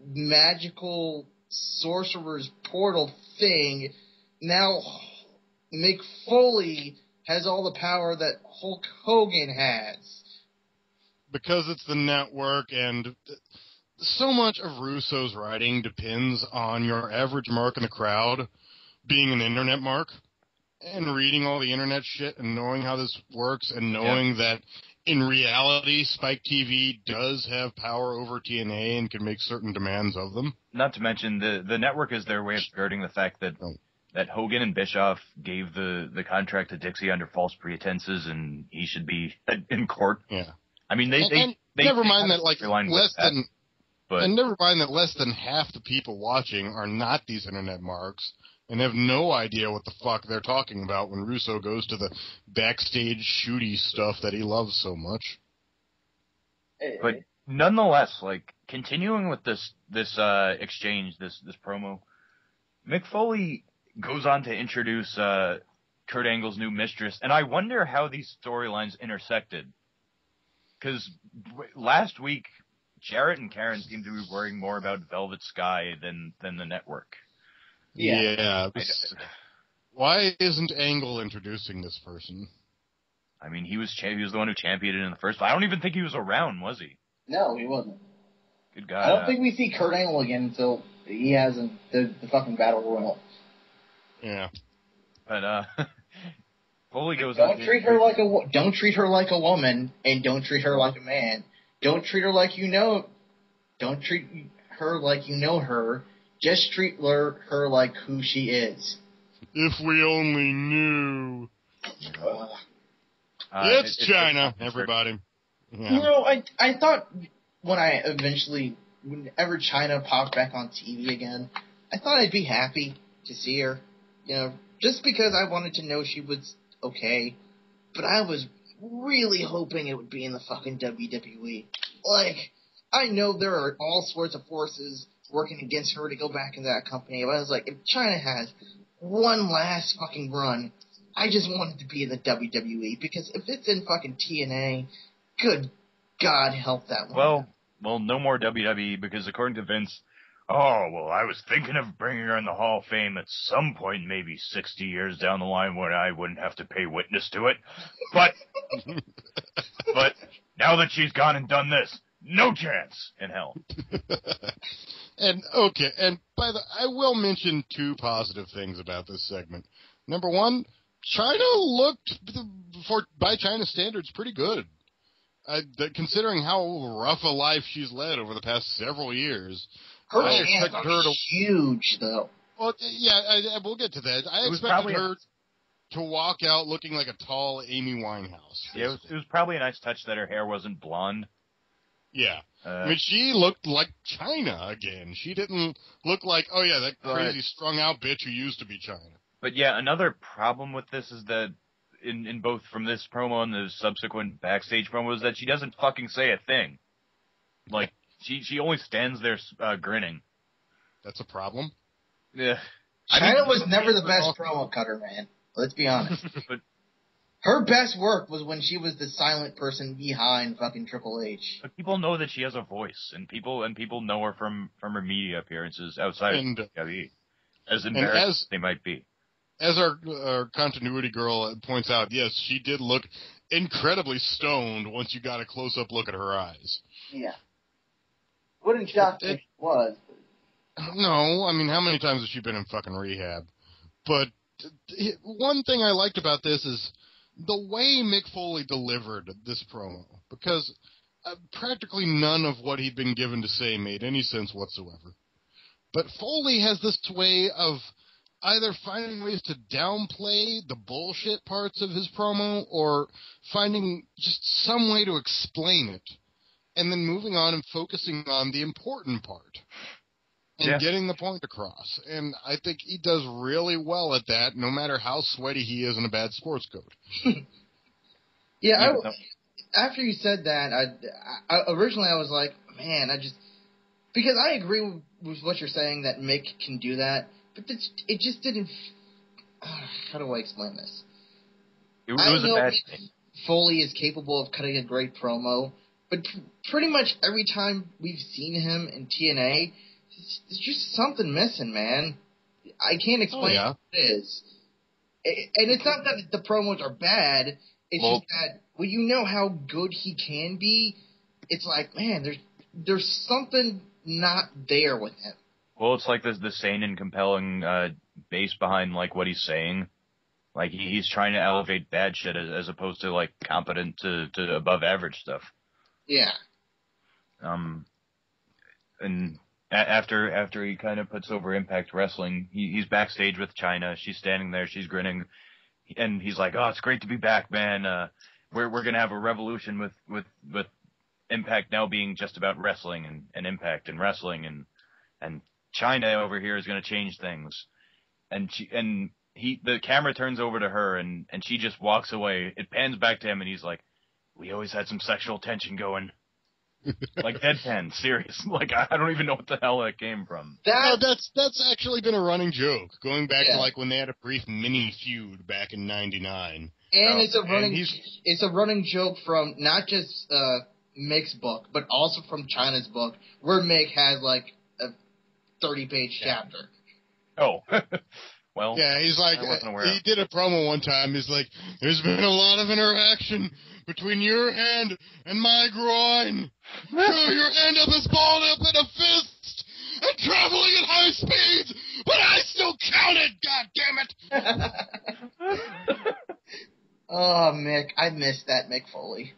magical sorcerer's portal thing, now Mick Foley has all the power that Hulk Hogan has. Because it's the network, and so much of Russo's writing depends on your average mark in the crowd being an internet mark, and reading all the internet shit and knowing how this works, and knowing that in reality Spike TV does have power over TNA and can make certain demands of them. Not to mention the network is their way of skirting the fact that that Hogan and Bischoff gave the contract to Dixie under false pretenses, and he should be in court. Yeah. I mean, they never mind that never mind that less than half the people watching are not these internet marks and have no idea what the fuck they're talking about when Russo goes to the backstage shooty stuff that he loves so much. But nonetheless, like, continuing with this exchange, this promo, Mick Foley goes on to introduce Kurt Angle's new mistress, and I wonder how these storylines intersected. Because last week, Jarrett and Karen seemed to be worrying more about Velvet Sky than the network. Yeah. Why isn't Angle introducing this person? I mean, he was the one who championed it in the first place. I don't even think he was around, was he? No, he wasn't. Good guy. I don't think we see Kurt Angle again until he has the fucking Battle Royal. Yeah. But, Foley goes Don't treat her like a woman, and don't treat her like a man. Don't treat her like you know. Don't treat her like you know her. Just treat her like who she is. If we only knew. It's China, everybody. Yeah. You know, I thought whenever China popped back on TV again, I thought I'd be happy to see her. You know, just because I wanted to know she was okay. But I was really hoping it would be in the fucking WWE. Like, I know there are all sorts of forces working against her to go back into that company, but I was like, if China has one last fucking run, I just want it to be in the WWE, because if it's in fucking TNA, good God help that one. Well, no more WWE, because according to Vince, I was thinking of bringing her in the Hall of Fame at some point, maybe 60 years down the line, when I wouldn't have to pay witness to it. But now that she's gone and done this, no chance in hell. And I will mention two positive things about this segment. Number one, China looked, by China's standards, pretty good. Considering how rough a life she's led over the past several years. Her hands are huge, though. Well, yeah, we'll get to that. I expected her to walk out looking like a tall Amy Winehouse. Yeah, it was probably a nice touch that her hair wasn't blonde. Yeah. I mean, she looked like China again. She didn't look like, that crazy strung-out bitch who used to be China. But yeah, another problem with this is that in both from this promo and the subsequent backstage promos, that she doesn't fucking say a thing. Like, she only stands there grinning. That's a problem? Yeah. China was never the best promo cutter, man. Let's be honest. But her best work was when she was the silent person behind fucking Triple H. But people know that she has a voice, and people know her from her media appearances outside of WWE, as embarrassed as they might be. As our continuity girl points out, yes, she did look incredibly stoned once you got a close-up look at her eyes. Yeah. Wouldn't shock me if she was. No, I mean, how many times has she been in fucking rehab? But one thing I liked about this is the way Mick Foley delivered this promo, because practically none of what he'd been given to say made any sense whatsoever. But Foley has this way of either finding ways to downplay the bullshit parts of his promo or finding just some way to explain it. and then moving on and focusing on the important part and getting the point across. And I think he does really well at that, no matter how sweaty he is in a bad sports coat. After you said that, I originally I was like, man, because I agree with what you're saying that Mick can do that, but it just didn't. How do I explain this? It was a bad thing. Foley is capable of cutting a great promo, but pretty much every time we've seen him in TNA, there's just something missing, man. I can't explain what it is. And it's not that the promos are bad. It's just that when you know how good he can be, it's like, man, there's something not there with him. Well, it's like the sane and compelling base behind like what he's saying. Like he's trying to elevate bad shit as opposed to like competent to above average stuff. Yeah. And after he kind of puts over Impact Wrestling, he's backstage with Chyna. She's standing there, she's grinning, and he's like, "Oh, it's great to be back, man. We're gonna have a revolution with Impact now being just about wrestling and Impact and wrestling and Chyna over here is gonna change things." And the camera turns over to her and she just walks away. It pans back to him and he's like, "We always had some sexual tension going." Like deadpan, serious. Like I don't even know what the hell that came from. That's actually been a running joke going back to like when they had a brief mini feud back in '99. And it's a running joke from not just Mick's book, but also from Chyna's book, where Mick has like a 30-page chapter. Oh. Well, yeah, he's like, he did a promo one time. He's like, "There's been a lot of interaction between your hand and my groin. Sure, your hand up is balled up in a fist and traveling at high speeds, but I still count it, goddammit!" Oh, Mick. I missed that Mick Foley.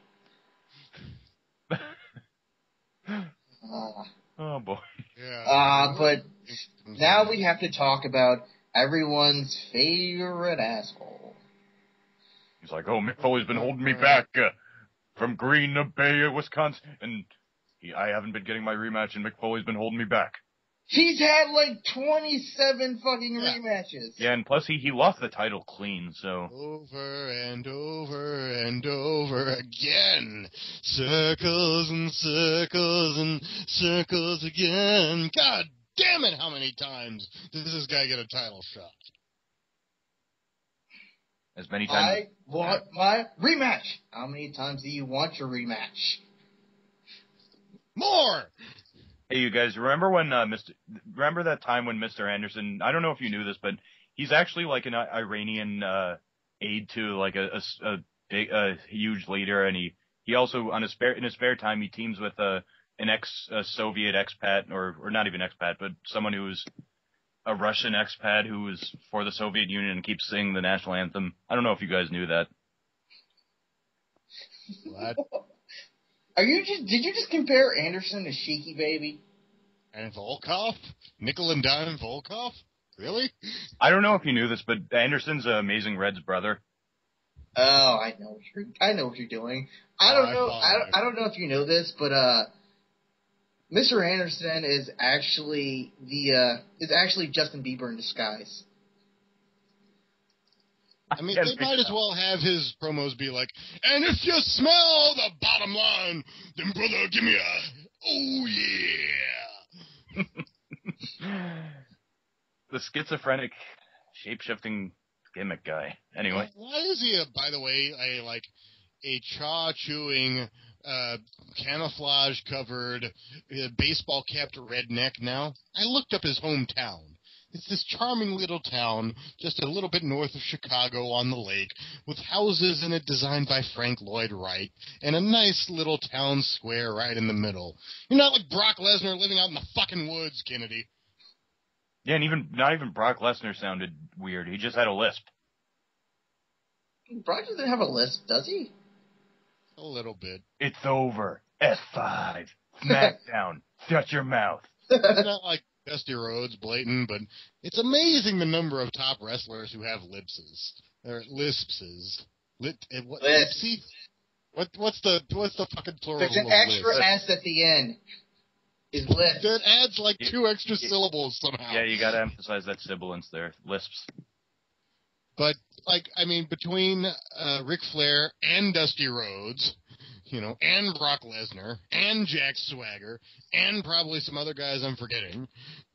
Oh, boy. Yeah. But now we have to talk about everyone's favorite asshole. He's like, "Oh, Mick Foley's been holding me back from Green Bay, Wisconsin, and I haven't been getting my rematch, and Mick Foley's been holding me back." He's had like 27 fucking rematches. Yeah, and plus he lost the title clean, so. Over and over and over again. Circles and circles and circles again. God damn it, how many times does this guy get a title shot? As many times. I want my rematch. How many times do you want your rematch? More! Hey, you guys, remember remember that time when Mr. Anderson, I don't know if you knew this, but he's actually like an Iranian aide to like a huge leader, and he also in his spare time he teams with an ex-Soviet expat, or not even expat, but someone who was a Russian expat who was for the Soviet Union and keeps singing the national anthem. I don't know if you guys knew that. What? Did you just compare Anderson to Sheiky Baby? And Volkov? Nickel and Dime Volkov? Really? I don't know if you knew this, but Anderson's Amazing Red's brother. Oh, I know what you're doing. I don't know if you know this, but Mr. Anderson is actually Justin Bieber in disguise. I mean, they might as well have his promos be like, "And if you smell the bottom line, then brother, give me a, oh yeah." The schizophrenic, shape-shifting gimmick guy. Anyway. Why is he, by the way, a chaw-chewing, camouflage-covered, baseball-capped redneck now? I looked up his hometown. It's this charming little town just a little bit north of Chicago on the lake, with houses in it designed by Frank Lloyd Wright, and a nice little town square right in the middle. You're not like Brock Lesnar living out in the fucking woods, Kennedy. Yeah, and not even Brock Lesnar sounded weird. He just had a lisp. Brock doesn't have a lisp, does he? A little bit. It's over. F5. SmackDown. Shut your mouth. It's not like Dusty Rhodes, blatant, but it's amazing the number of top wrestlers who have lipses. Or lispses. Lipsy? What's the fucking plural? There's an of extra lisp? S at the end. Is lisp. That adds like 2 extra syllables somehow. Yeah, you gotta emphasize that sibilance there. Lisps. But, between Ric Flair and Dusty Rhodes, and Brock Lesnar, and Jack Swagger, and probably some other guys I'm forgetting,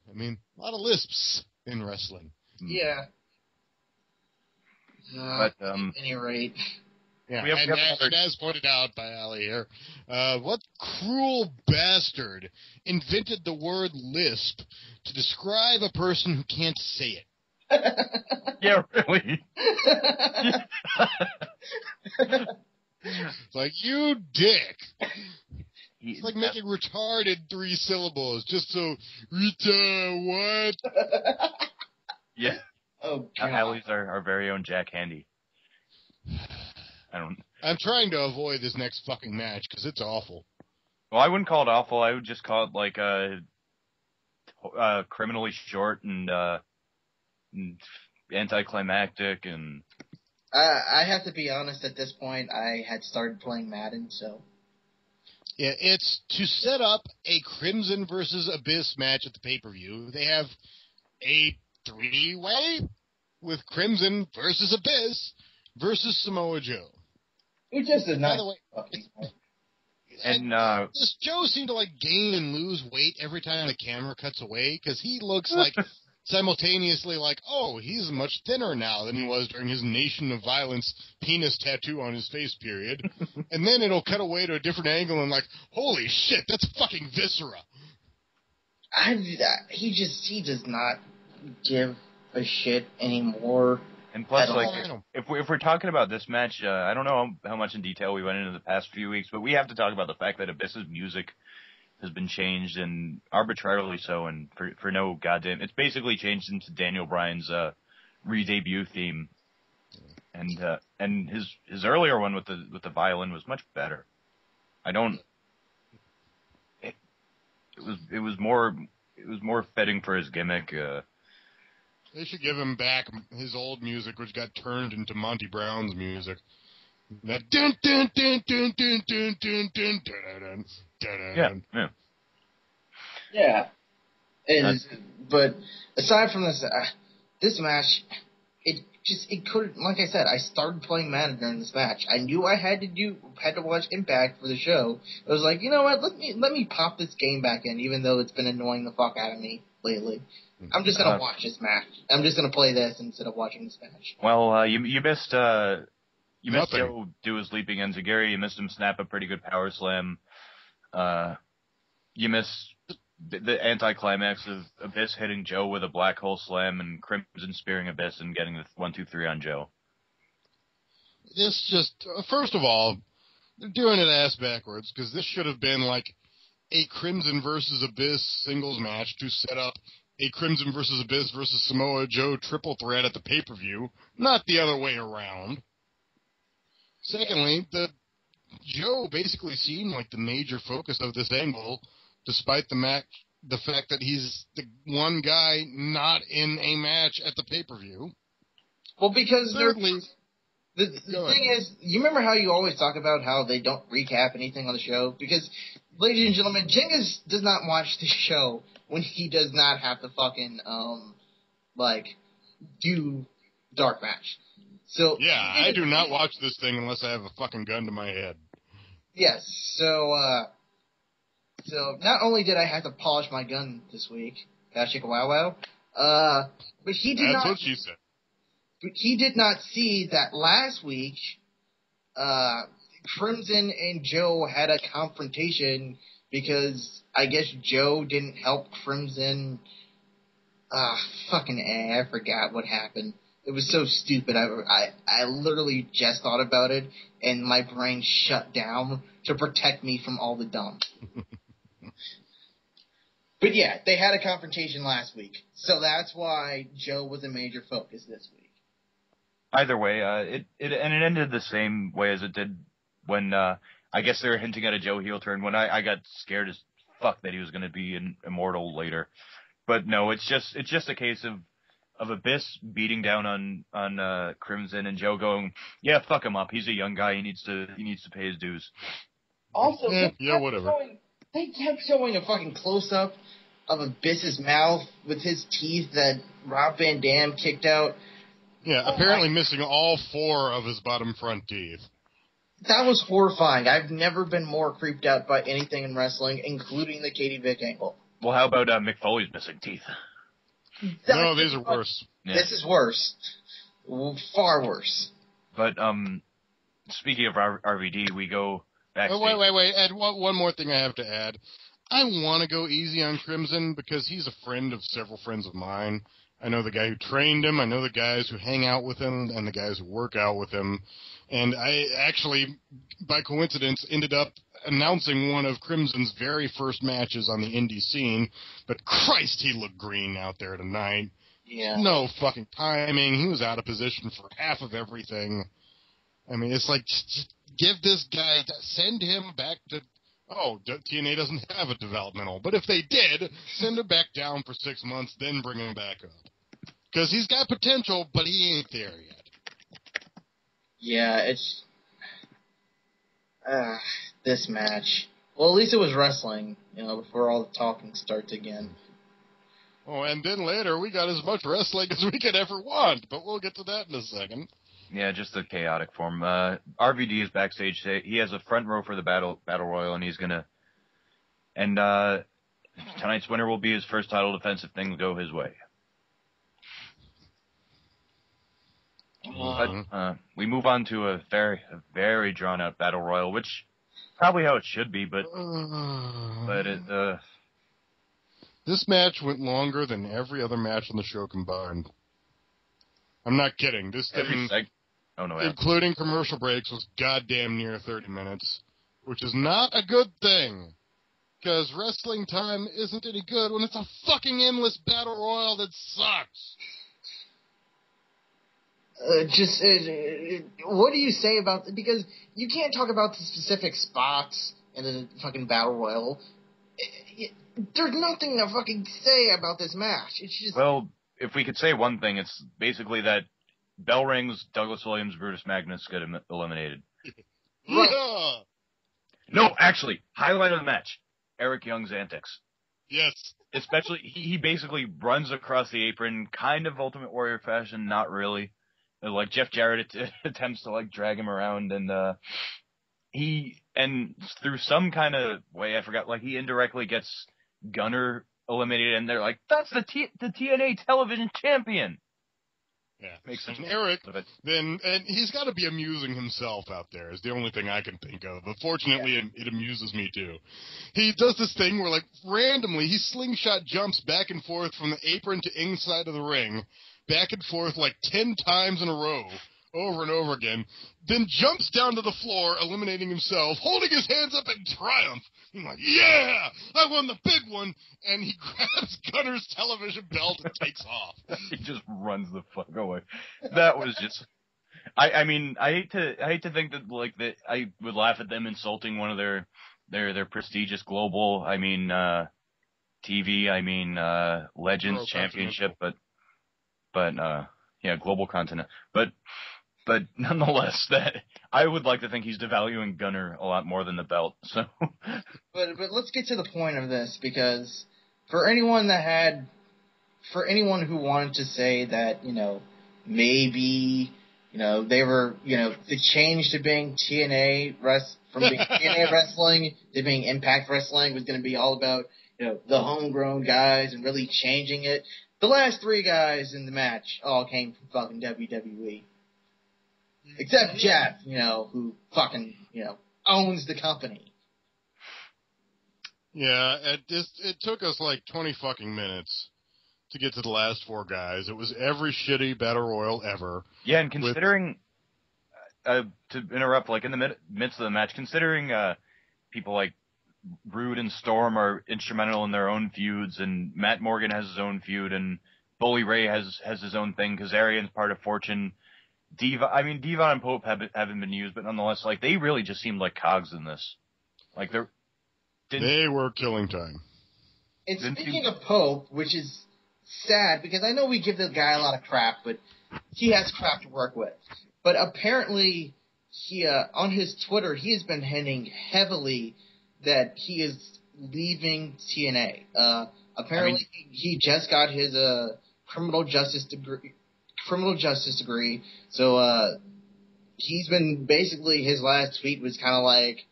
a lot of lisps in wrestling. Yeah. But, at any rate. Yeah, and as pointed out by Ali here, what cruel bastard invented the word lisp to describe a person who can't say it? Yeah, really. It's like, you dick. It's like making retarded 3 syllables just so, what? Yeah. Oh, God. Allie's our very own Jack Handy. I'm trying to avoid this next fucking match because it's awful. Well, I wouldn't call it awful. I would just call it like criminally short and anticlimactic and. I have to be honest. At this point, I had started playing Madden, so. Yeah, it's to set up a Crimson versus Abyss match at the pay-per-view. They have a 3-way with Crimson versus Abyss versus Samoa Joe. It just is not. By the way, fucking. And does Joe seem to gain and lose weight every time the camera cuts away? Because he looks like simultaneously he's much thinner now than he was during his Nation of Violence penis tattoo on his face period. And then it'll cut away to a different angle and holy shit, that's fucking viscera. He does not give a shit anymore. And plus, if we're talking about this match, I don't know how much in detail we went into the past few weeks, but we have to talk about the fact that Abyss's music has been changed, and arbitrarily so, and for no goddamn. It's basically changed into Daniel Bryan's re-debut theme, and his earlier one with the violin was much better. It was more fitting for his gimmick. They should give him back his old music, which got turned into Monty Brown's music. That dun dun dun dun dun dun dun dun dun dun. Yeah. But aside from this, this match, it couldn't. Like I said, I started playing Madden during this match. I knew I had to watch Impact for the show. I was like, you know what? Let me pop this game back in, even though it's been annoying the fuck out of me lately. I'm just gonna watch this match. I'm just gonna play this instead of watching this match. Well, you missed Joe do his leaping enziguri. You missed him snap a pretty good power slam. You missed the anticlimax of Abyss hitting Joe with a black hole slam and Crimson spearing Abyss and getting the 1-2-3 on Joe. This just first of all, they're doing it ass backwards because this should have been a Crimson versus Abyss singles match to set up a Crimson versus Abyss versus Samoa Joe triple threat at the pay-per-view, not the other way around. Secondly, Joe basically seemed like the major focus of this angle, despite the fact that he's the one guy not in a match at the pay-per-view. Well, because thirdly, the thing is, you remember how you always talk about how they don't recap anything on the show? Because, ladies and gentlemen, Jengas does not watch the show when he does not have to fucking, do DarkMatch. So yeah, I do not watch this thing unless I have a fucking gun to my head. Yes, so not only did I have to polish my gun this week, gotta shake a wow, but he did That's what she said. But he did not see that last week, Crimson and Joe had a confrontation because I guess Joe didn't help Crimson. I forgot what happened. It was so stupid. I literally just thought about it, and my brain shut down to protect me from all the dumb. But yeah, they had a confrontation last week, so that's why Joe was a major focus this week. Either way, it ended the same way as it did when I guess they were hinting at a Joe heel turn when I got scared as fuck that he was going to be immortal later. But no, it's just a case of Abyss beating down on Crimson and Joe going, yeah, fuck him up. He's a young guy. He needs to pay his dues. Also, whatever. They kept showing a fucking close-up of Abyss's mouth with his teeth that Rob Van Dam kicked out. Yeah, apparently missing all 4 of his bottom front teeth. That was horrifying. I've never been more creeped out by anything in wrestling, including the Katie Vick angle. Well, how about Mick Foley's missing teeth? No, these are worse. Yeah. This is worse. Far worse. But, speaking of RVD, we go backstage. Oh, wait. Ed, one more thing I have to add. I want to go easy on Crimson because he's a friend of several friends of mine. I know the guy who trained him. I know the guys who hang out with him and the guys who work out with him. And I actually, by coincidence, ended up announcing one of Crimson's very first matches on the indie scene. But Christ, he looked green out there tonight. Yeah. No fucking timing. He was out of position for half of everything. I mean, it's like, just give this guy, send him back to... Oh, TNA doesn't have a developmental. But if they did, send him back down for 6 months, then bring him back up. Because he's got potential, but he ain't there yet. Yeah, it's... this match. Well, at least it was wrestling, before all the talking starts again. Oh, and then later, we got as much wrestling as we could ever want. But we'll get to that in a second. Yeah, just the chaotic form. RVD is backstage. He has a front row for the battle royal, and he's gonna. And tonight's winner will be his first title defense if things go his way. But we move on to a very drawn out battle royal, which probably how it should be. But this match went longer than every other match on the show combined. I'm not kidding. This thing. Including commercial breaks, was goddamn near 30 minutes, which is not a good thing, because wrestling time isn't any good when it's a fucking endless battle royal that sucks. What do you say about... Because you can't talk about the specific spots in the fucking battle royal. There's nothing to fucking say about this match. It's just... Well, if we could say one thing, it's basically that bell rings, Douglas Williams, Brutus Magnus get eliminated. Yeah. No, actually, highlight of the match, Eric Young's antics. Yes. Especially, he basically runs across the apron, kind of Ultimate Warrior fashion, not really. Like, Jeff Jarrett attempts to, drag him around, and through some kind of way, I forgot, he indirectly gets Gunner eliminated, and they're like, that's the TNA television champion! Yeah, makes sense. Eric, and he's got to be amusing himself out there, is the only thing I can think of. But fortunately, it amuses me too. He does this thing where, randomly, he slingshot jumps back and forth from the apron to inside of the ring, back and forth 10 times in a row, over and over again, then jumps down to the floor, eliminating himself, holding his hands up in triumph. He's like, yeah, I won the big one, and he grabs Gunner's television belt and takes off. He just runs the fuck away. That was just... I mean, I hate to think that, that I would laugh at them insulting one of their prestigious global, TV, Legends Championship, but global continent. But nonetheless, that I would like to think he's devaluing Gunner a lot more than the belt. So, but let's get to the point of this, because for anyone who wanted to say that maybe they were the change to being from being TNA wrestling to being Impact Wrestling was going to be all about the homegrown guys and really changing it. The last 3 guys in the match all came from fucking WWE. Except Jeff, who fucking, owns the company. Yeah, it took us 20 fucking minutes to get to the last 4 guys. It was every shitty battle royal ever. Yeah, and considering, to interrupt, in the midst of the match, considering people like Rude and Storm are instrumental in their own feuds, and Matt Morgan has his own feud, and Bully Ray has his own thing, Kazarian's part of Fortune. Devon and Pope haven't been used, but nonetheless, they really just seemed like cogs in this. They were killing time. And speaking of Pope, which is sad because I know we give the guy a lot of crap, but he has crap to work with. But apparently, he on his Twitter, he has been hinting heavily that he is leaving TNA. Apparently, he just got his criminal justice degree. So he's been basically, his last tweet was kind of like,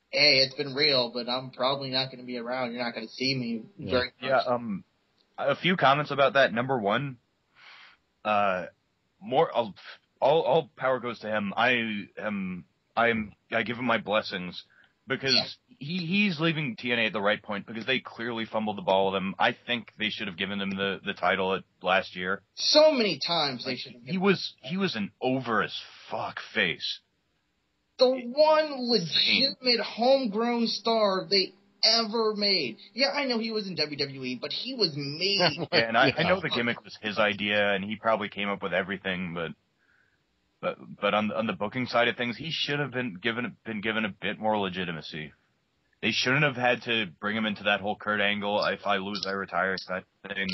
"Hey, it's been real, but I'm probably not going to be around. You're not going to see me very much." Yeah. A few comments about that. Number one, all power goes to him. I give him my blessings because he's leaving TNA at the right point because they clearly fumbled the ball with him. I think they should have given him the title last year. So many times they should have. He was an over as fuck face. The one legitimate homegrown star they ever made. Yeah, I know he was in WWE, but he was made. Yeah, and I know the gimmick was his idea, and he probably came up with everything, but on the booking side of things, he should have been given a bit more legitimacy. They shouldn't have had to bring him into that whole Kurt Angle, if I lose, I retire type thing.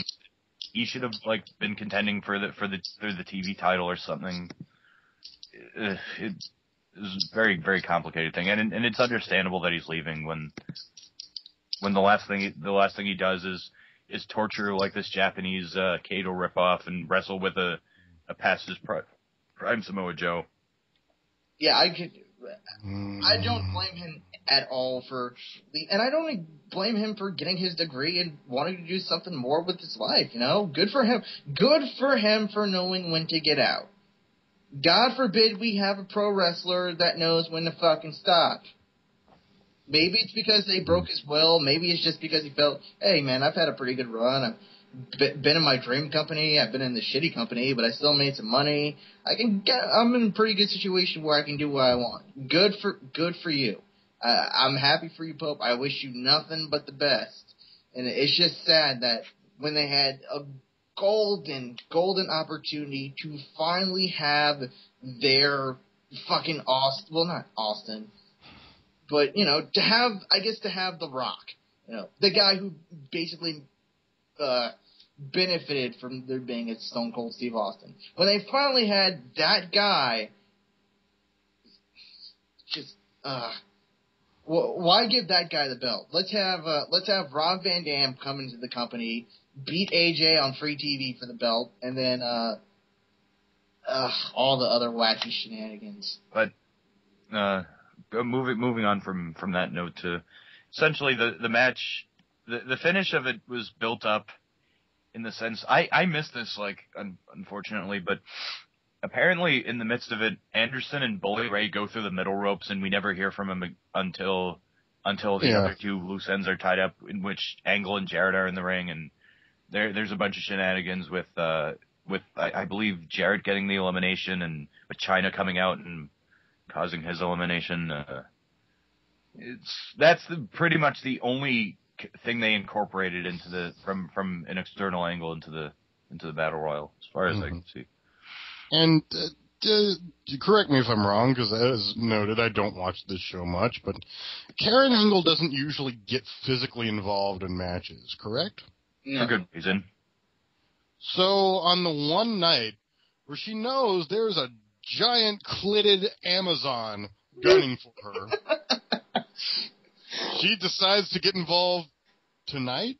He should have been contending for the TV title or something. It was a very, very complicated thing, and it's understandable that he's leaving when the last thing he does is torture like this Japanese Kato ripoff and wrestle with a past his prime Samoa Joe. Yeah, I don't blame him at all and I don't blame him for getting his degree and wanting to do something more with his life. Good for him. Good for him for knowing when to get out. God forbid we have a pro wrestler that knows when to fucking stop. Maybe it's because they broke his will. Maybe it's just because he felt, hey, man, I've had a pretty good run. I've been in my dream company. I've been in the shitty company, but I still made some money. I'm in a pretty good situation where I can do what I want. Good for you. I'm happy for you, Pope. I wish you nothing but the best. And it's just sad that when they had a golden opportunity to finally have their fucking Austin, well, not Austin, but, to have The Rock, the guy who basically benefited from there being a Stone Cold Steve Austin. When they finally had that guy, just, why give that guy the belt? Let's have Rob Van Dam come into the company, beat AJ on free TV for the belt, and then all the other wacky shenanigans. But moving on from that note to essentially the match, the finish of it was built up in the sense I missed this unfortunately, but apparently in the midst of it, Anderson and Bully Ray go through the middle ropes and we never hear from him until the other two loose ends are tied up, in which Angle and Jarrett are in the ring, and there's a bunch of shenanigans with I believe Jarrett getting the elimination and with Chyna coming out and causing his elimination. That's pretty much the only thing they incorporated into from an external angle into the battle royal, as far as I can see. And correct me if I'm wrong, because as noted, I don't watch this show much, but Karen Angle doesn't usually get physically involved in matches, correct? No. For good reason. So on the one night where she knows there's a giant clitted Amazon gunning for her, she decides to get involved tonight?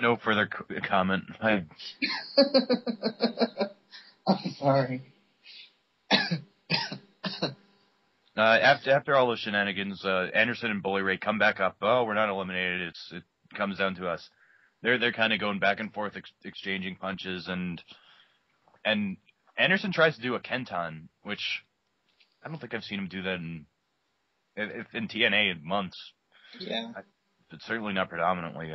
No further comment. I'm sorry. After all those shenanigans, Anderson and Bully Ray come back up. Oh, we're not eliminated. It comes down to us. They're kind of going back and forth, exchanging punches, and Anderson tries to do a Kenton, which I don't think I've seen him do that in TNA in months. Yeah. But certainly not predominantly.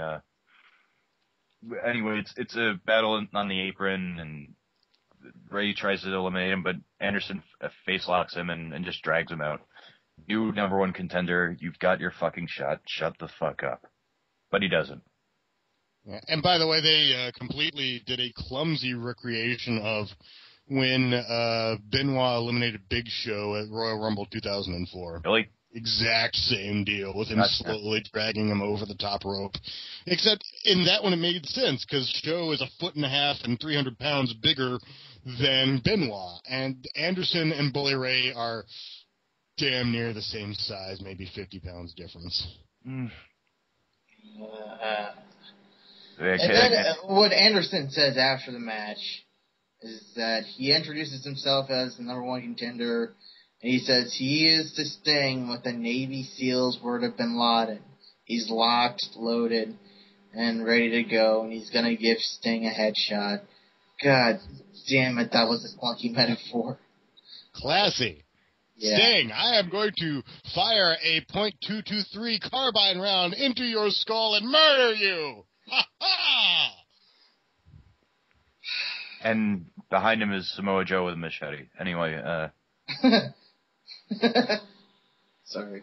Anyway, it's a battle on the apron, and Ray tries to eliminate him, but Anderson face locks him and just drags him out. You number one contender, you've got your fucking shot. Shut the fuck up. But he doesn't. Yeah. And by the way, they completely did a clumsy recreation of when Benoit eliminated Big Show at Royal Rumble 2004. Really? exact same deal with him slowly dragging him over the top rope. Except in that one it made sense, because Show is 1.5 feet and 300 pounds bigger than Benoit. And Anderson and Bully Ray are damn near the same size, maybe 50 pounds difference. And then what Anderson says after the match is that he introduces himself as the number one contender, and he says he is the Sting with the Navy SEALs word of Bin Laden. He's locked, loaded, and ready to go, and he's going to give Sting a headshot. God damn it, that was a clunky metaphor. Classy. Yeah. Sting, I am going to fire a .223 carbine round into your skull and murder you! Ha ha! And behind him is Samoa Joe with a machete. Anyway, Sorry.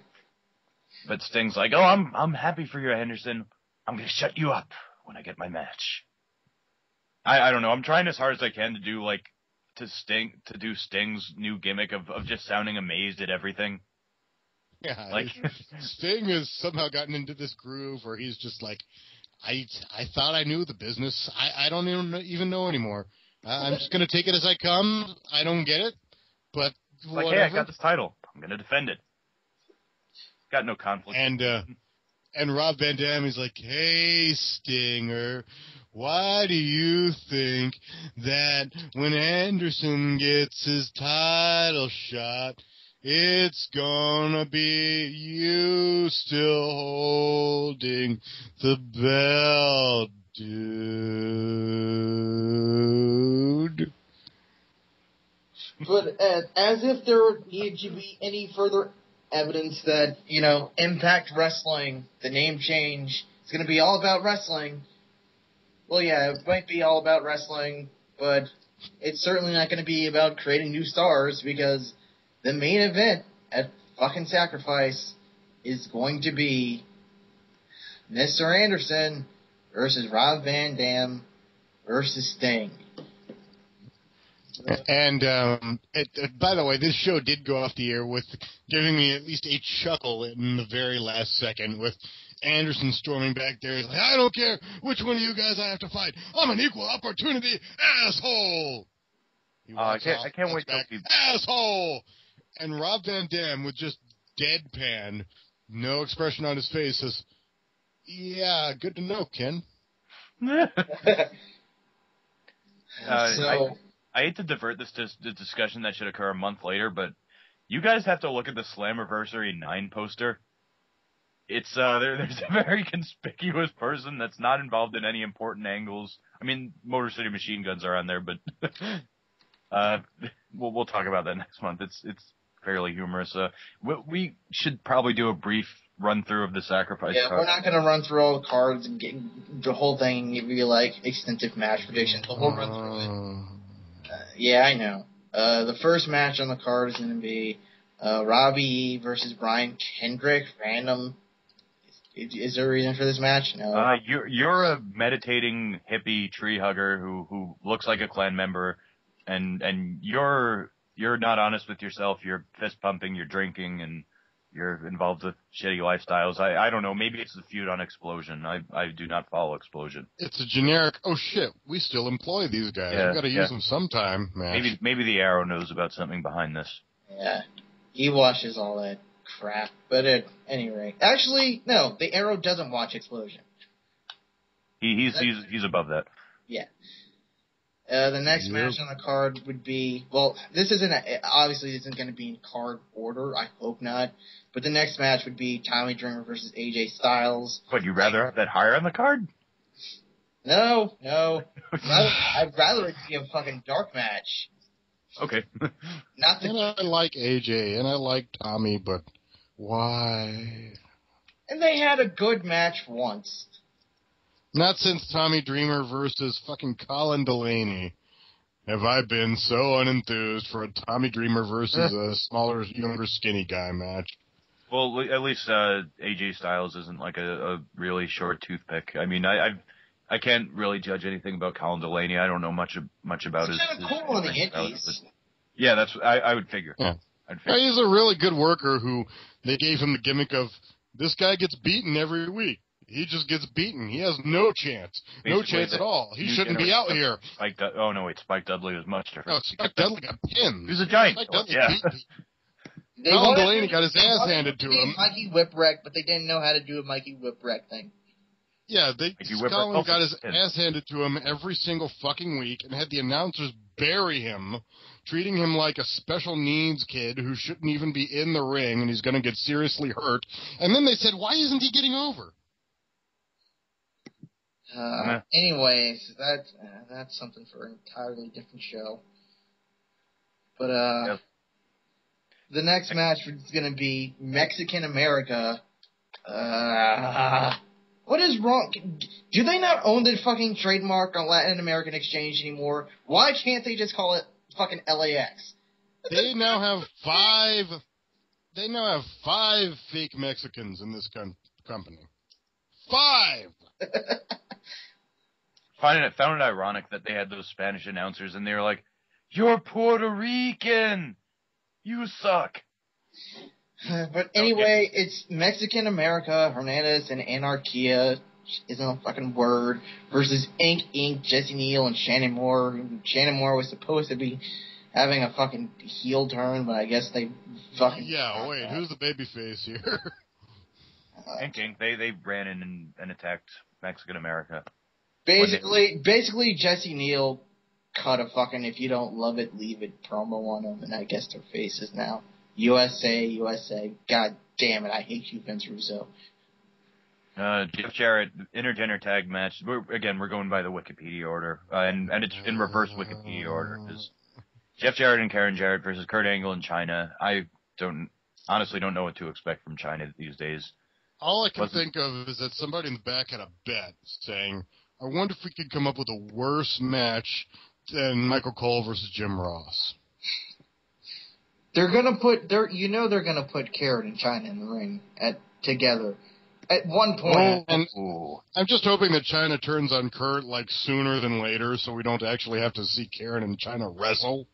But Sting's like, oh, I'm happy for you, Henderson. I'm gonna shut you up when I get my match. I don't know. I'm trying as hard as I can to do do Sting's new gimmick of just sounding amazed at everything. Yeah, like Sting has somehow gotten into this groove where he's just like, I thought I knew the business. I don't even know anymore. I'm just gonna take it as I come. I don't get it, but like, whatever. Hey, I got this title. I'm gonna defend it. Got no conflict. And Rob Van Dam is like, hey, Stinger, why do you think that when Anderson gets his title shot, it's gonna be you still holding the belt, dude? But as if there needed to be any further evidence that, Impact Wrestling, the name change, is going to be all about wrestling. Well, yeah, it might be all about wrestling, but it's certainly not going to be about creating new stars, because the main event at fucking Sacrifice is going to be Mr. Anderson versus Rob Van Dam versus Sting. And by the way, this show did go off the air with giving me at least a chuckle in the very last second, with Anderson storming back there. He's like, I don't care which one of you guys I have to fight. I'm an equal opportunity asshole. I can't wait till asshole. And Rob Van Dam, with just deadpan, no expression on his face, says, yeah, good to know, Ken. I hate to divert this to the discussion that should occur a month later, but you guys have to look at the Slammiversary 9 poster. It's there's a very conspicuous person that's not involved in any important angles. I mean, Motor City Machine Guns are on there, but we'll talk about that next month. It's fairly humorous. We should probably do a brief run through of the Sacrifice. Yeah, we're not going to run through all the cards and get the whole thing and give you extensive match predictions, but we'll run through it. Yeah, I know. The first match on the card is going to be Robbie E versus Brian Kendrick. Random. Is there a reason for this match? No. You're a meditating hippie tree hugger who looks like a clan member, and you're not honest with yourself. You're fist pumping. You're drinking, and you're involved with shitty lifestyles. I don't know. Maybe it's the feud on Explosion. I do not follow Explosion. It's a generic, oh shit, we still employ these guys. Yeah, We've got to use them sometime, man. Maybe the Arrow knows about something behind this. Yeah. He watches all that crap. But at any rate. Actually, no, the Arrow doesn't watch Explosion. He's above that. Yeah. The next match on the card would be, well, this obviously isn't going to be in card order. I hope not. But the next match would be Tommy Dreamer versus AJ Styles. Would you rather have that higher on the card? No. I'd rather it be a fucking dark match. Okay. I like AJ, and I like Tommy, but why? And they had a good match once. Not since Tommy Dreamer versus fucking Colin Delaney have I been so unenthused for a Tommy Dreamer versus a smaller, younger, skinny guy match. Well, at least AJ Styles isn't like a really short toothpick. I mean, I can't really judge anything about Colin Delaney. I don't know much about his. He's kind of cool on the indies. Yeah, that's I would figure. Yeah. He's a really good worker who they gave him the gimmick of, this guy gets beaten every week. He just gets beaten. He has no chance. No chance at all. He shouldn't be out here. Spike Dudley was much different. No, Spike Dudley got pinned. He was a giant. Spike Dudley They Colin Delaney got his ass handed to him. Mikey Whipwreck, but they didn't know how to do a Mikey Whipwreck thing. Yeah, Colin got his ass handed to him every single fucking week and had the announcers bury him, treating him like a special needs kid who shouldn't even be in the ring and he's going to get seriously hurt. And then they said, why isn't he getting over? Anyways, that's something for an entirely different show. But the next match is going to be Mexican America. What is wrong? Do they not own the fucking trademark on Latin American Exchange anymore? Why can't they just call it fucking LAX? They now have five fake Mexicans in this company. 5! Found it ironic that they had those Spanish announcers and they were like, "You're Puerto Rican! You suck!" But anyway, it's Mexican America, Hernandez, and Anarquia, isn't a fucking word, versus Inc., Jesse Neal, and Shannon Moore. Shannon Moore was supposed to be having a fucking heel turn, but I guess they fucking... Yeah, wait, who's the babyface here? Inc. They ran in and attacked Mexican America. Basically, Jesse Neal cut a fucking "if you don't love it, leave it" promo on them, and I guess their faces now. USA, God damn it, I hate you, Vince Russo. Jeff Jarrett, intergender tag match. We're going by the Wikipedia order, and it's in reverse Wikipedia order. Jeff Jarrett and Karen Jarrett versus Kurt Angle and Chyna. I honestly don't know what to expect from Chyna these days. All I can think of is that somebody in the back had a bet saying, I wonder if we could come up with a worse match than Michael Cole versus Jim Ross. They're gonna put Karen and Chyna in the ring together at one point. I'm just hoping that Chyna turns on Kurt like sooner than later, so we don't actually have to see Karen and Chyna wrestle.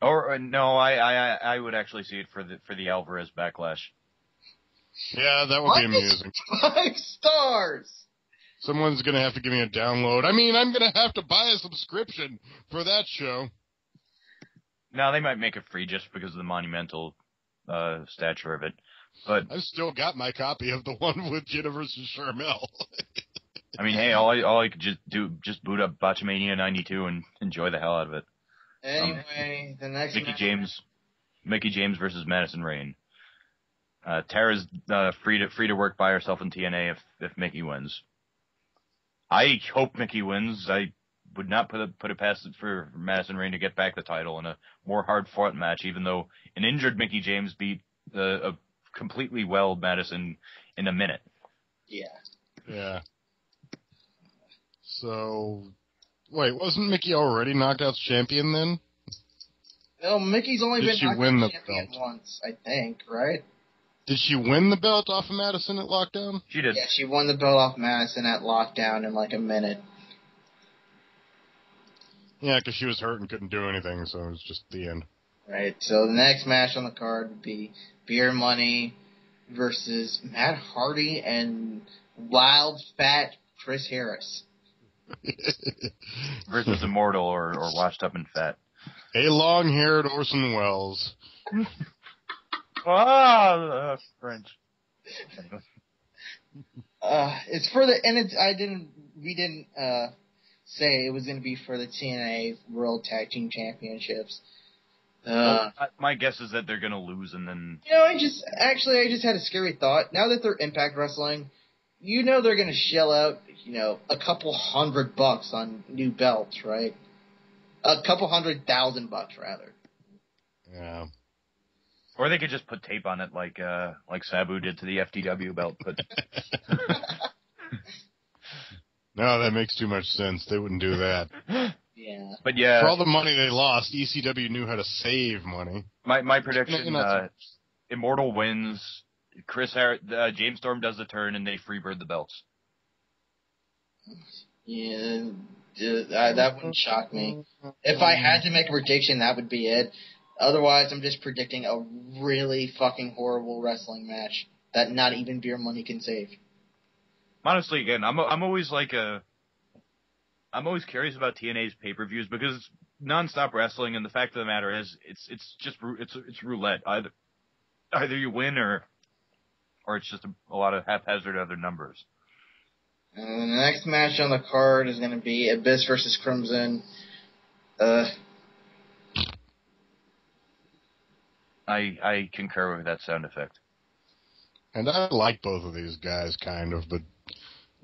Or no, I would actually see it for the Alvarez backlash. Yeah, that would be amusing. 5 stars. Someone's gonna have to give me a download. I mean, I'm gonna have to buy a subscription for that show. No, they might make it free just because of the monumental stature of it. But I've still got my copy of the one with Jenna versus Sharmell. I mean, hey, all I could just boot up Botchamania 92 and enjoy the hell out of it. Anyway, the next Mickey James versus Madison Rayne. Tara's free to work by herself in TNA if Mickey wins. I hope Mickey wins. I would not put it past it for Madison Rayne to get back the title in a more hard-fought match, even though an injured Mickey James beat a completely well Madison in a minute. Yeah. So, wait, wasn't Mickey already Knockouts champion then? No, Mickey's only been Knockouts champion once, I think, right? Did she win the belt off of Madison at Lockdown? She did. Yeah, she won the belt off Madison at Lockdown in like a minute. Yeah, because she was hurt and couldn't do anything, so it was just the end. Right, so the next match on the card would be Beer Money versus Matt Hardy and wild, fat Chris Harris. Versus Immortal or washed up and fat. A long-haired Orson Welles. French. It's for the we didn't say it was going to be for the TNA World Tag Team Championships. My guess is that they're going to lose and then... I just had a scary thought. Now that they're Impact Wrestling, they're going to shell out, a couple $100 on new belts, right? A couple $100,000, rather. Yeah. Or they could just put tape on it like Sabu did to the FTW belt. But no, that makes too much sense. They wouldn't do that. Yeah. But yeah. For all the money they lost, ECW knew how to save money. My prediction, Immortal wins, Chris Harris, James Storm does the turn, and they freebird the belts. Yeah, that wouldn't shock me. If I had to make a prediction, that would be it. Otherwise, I'm just predicting a really fucking horrible wrestling match that not even beer money can save. Honestly, again, I'm always I'm always curious about TNA's pay-per-views because it's nonstop wrestling, and the fact of the matter is, it's roulette. Either you win or it's just a lot of haphazard other numbers. And the next match on the card is going to be Abyss versus Crimson. I concur with that sound effect. And I like both of these guys, kind of, but...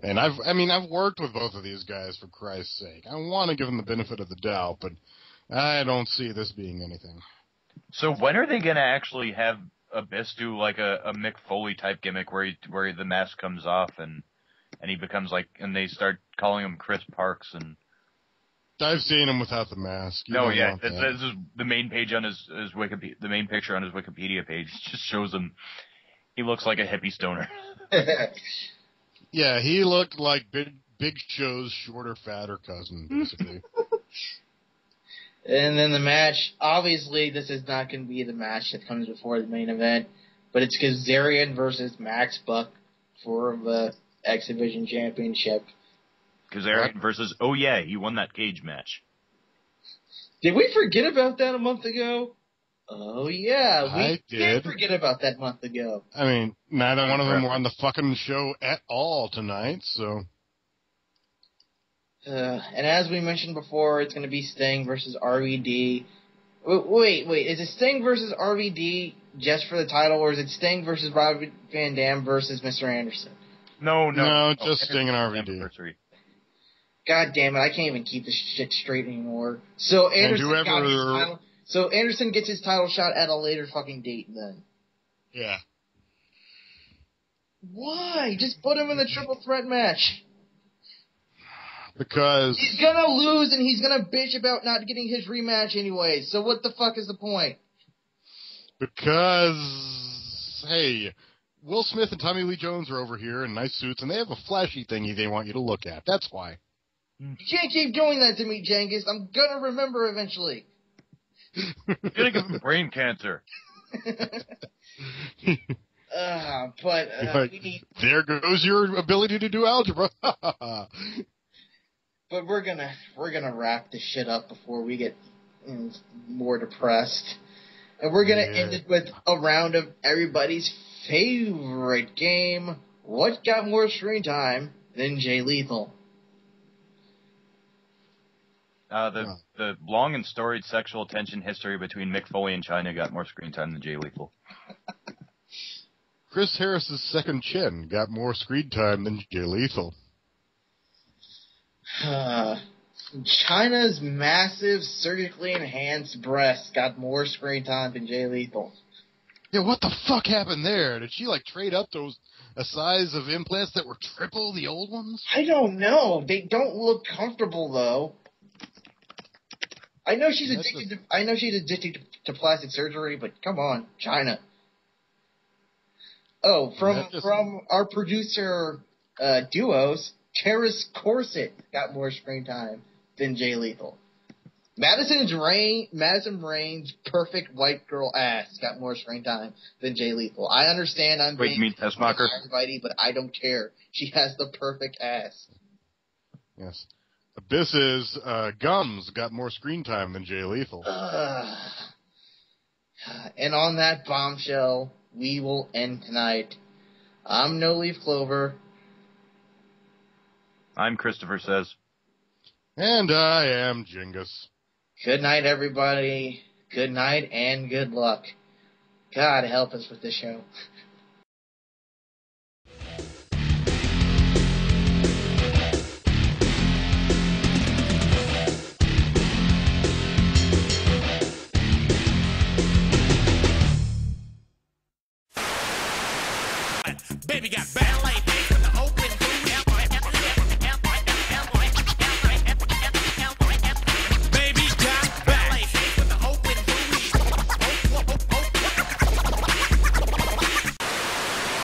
And I've worked with both of these guys, for Christ's sake. I want to give them the benefit of the doubt, but I don't see this being anything. So when are they going to actually have Abyss do like a Mick Foley type gimmick where the mask comes off and he becomes like, and they start calling him Chris Parks and... I've seen him without the mask. This is the main page on his Wikipedia. The main picture on his Wikipedia page just shows him. He looks like a hippie stoner. Yeah, he looked like Big Show's shorter, fatter cousin, basically. And then the match, obviously this is not going to be the match that comes before the main event, but it's Kazarian versus Max Buck for the X Division Championship. Kazarian versus, oh yeah, he won that cage match. Did we forget about that a month ago? Oh yeah, we did forget about that month ago. I mean, neither one of them were on the fucking show at all tonight, so... And as we mentioned before, it's going to be Sting versus RVD. Wait, is it Sting versus RVD just for the title, or is it Sting versus Rob Van Dam versus Mr. Anderson? No, just Sting and RVD. God damn it, I can't even keep this shit straight anymore. So Anderson gets his title shot at a later fucking date then. Yeah. Why? Just put him in the triple threat match. Because... He's gonna lose and he's gonna bitch about not getting his rematch anyway, so what the fuck is the point? Because... Hey... Will Smith and Tommy Lee Jones are over here in nice suits, and they have a flashy thingy they want you to look at. That's why. You can't keep doing that to me, Genghis. I'm gonna remember eventually. You're gonna give him brain cancer. There goes your ability to do algebra. But we're gonna wrap this shit up before we get more depressed. And we're gonna end it with a round of everybody's favorite game. What got more screen time than Jay Lethal? The long and storied sexual tension history between Mick Foley and China got more screen time than Jay Lethal. Chris Harris's second chin got more screen time than Jay Lethal. China's massive surgically enhanced breasts got more screen time than Jay Lethal. Yeah, what the fuck happened there? Did she, trade up a size of implants that were triple the old ones? I don't know. They don't look comfortable, though. I know she's addicted to plastic surgery, but come on, China. Oh, from our producer duos, Terrace Corset got more screen time than Jay Lethal. Madison Rain's perfect white girl ass got more screen time than Jay Lethal. I understand I'm Wait, you mean Tessmacher? Everybody, but I don't care. She has the perfect ass. Yes. Abyss's Gums got more screen time than Jay Lethal. And on that bombshell, we will end tonight. I'm No Leaf Clover. I'm Christopher Says. And I am Genghis. Good night, everybody. Good night and good luck. God help us with this show.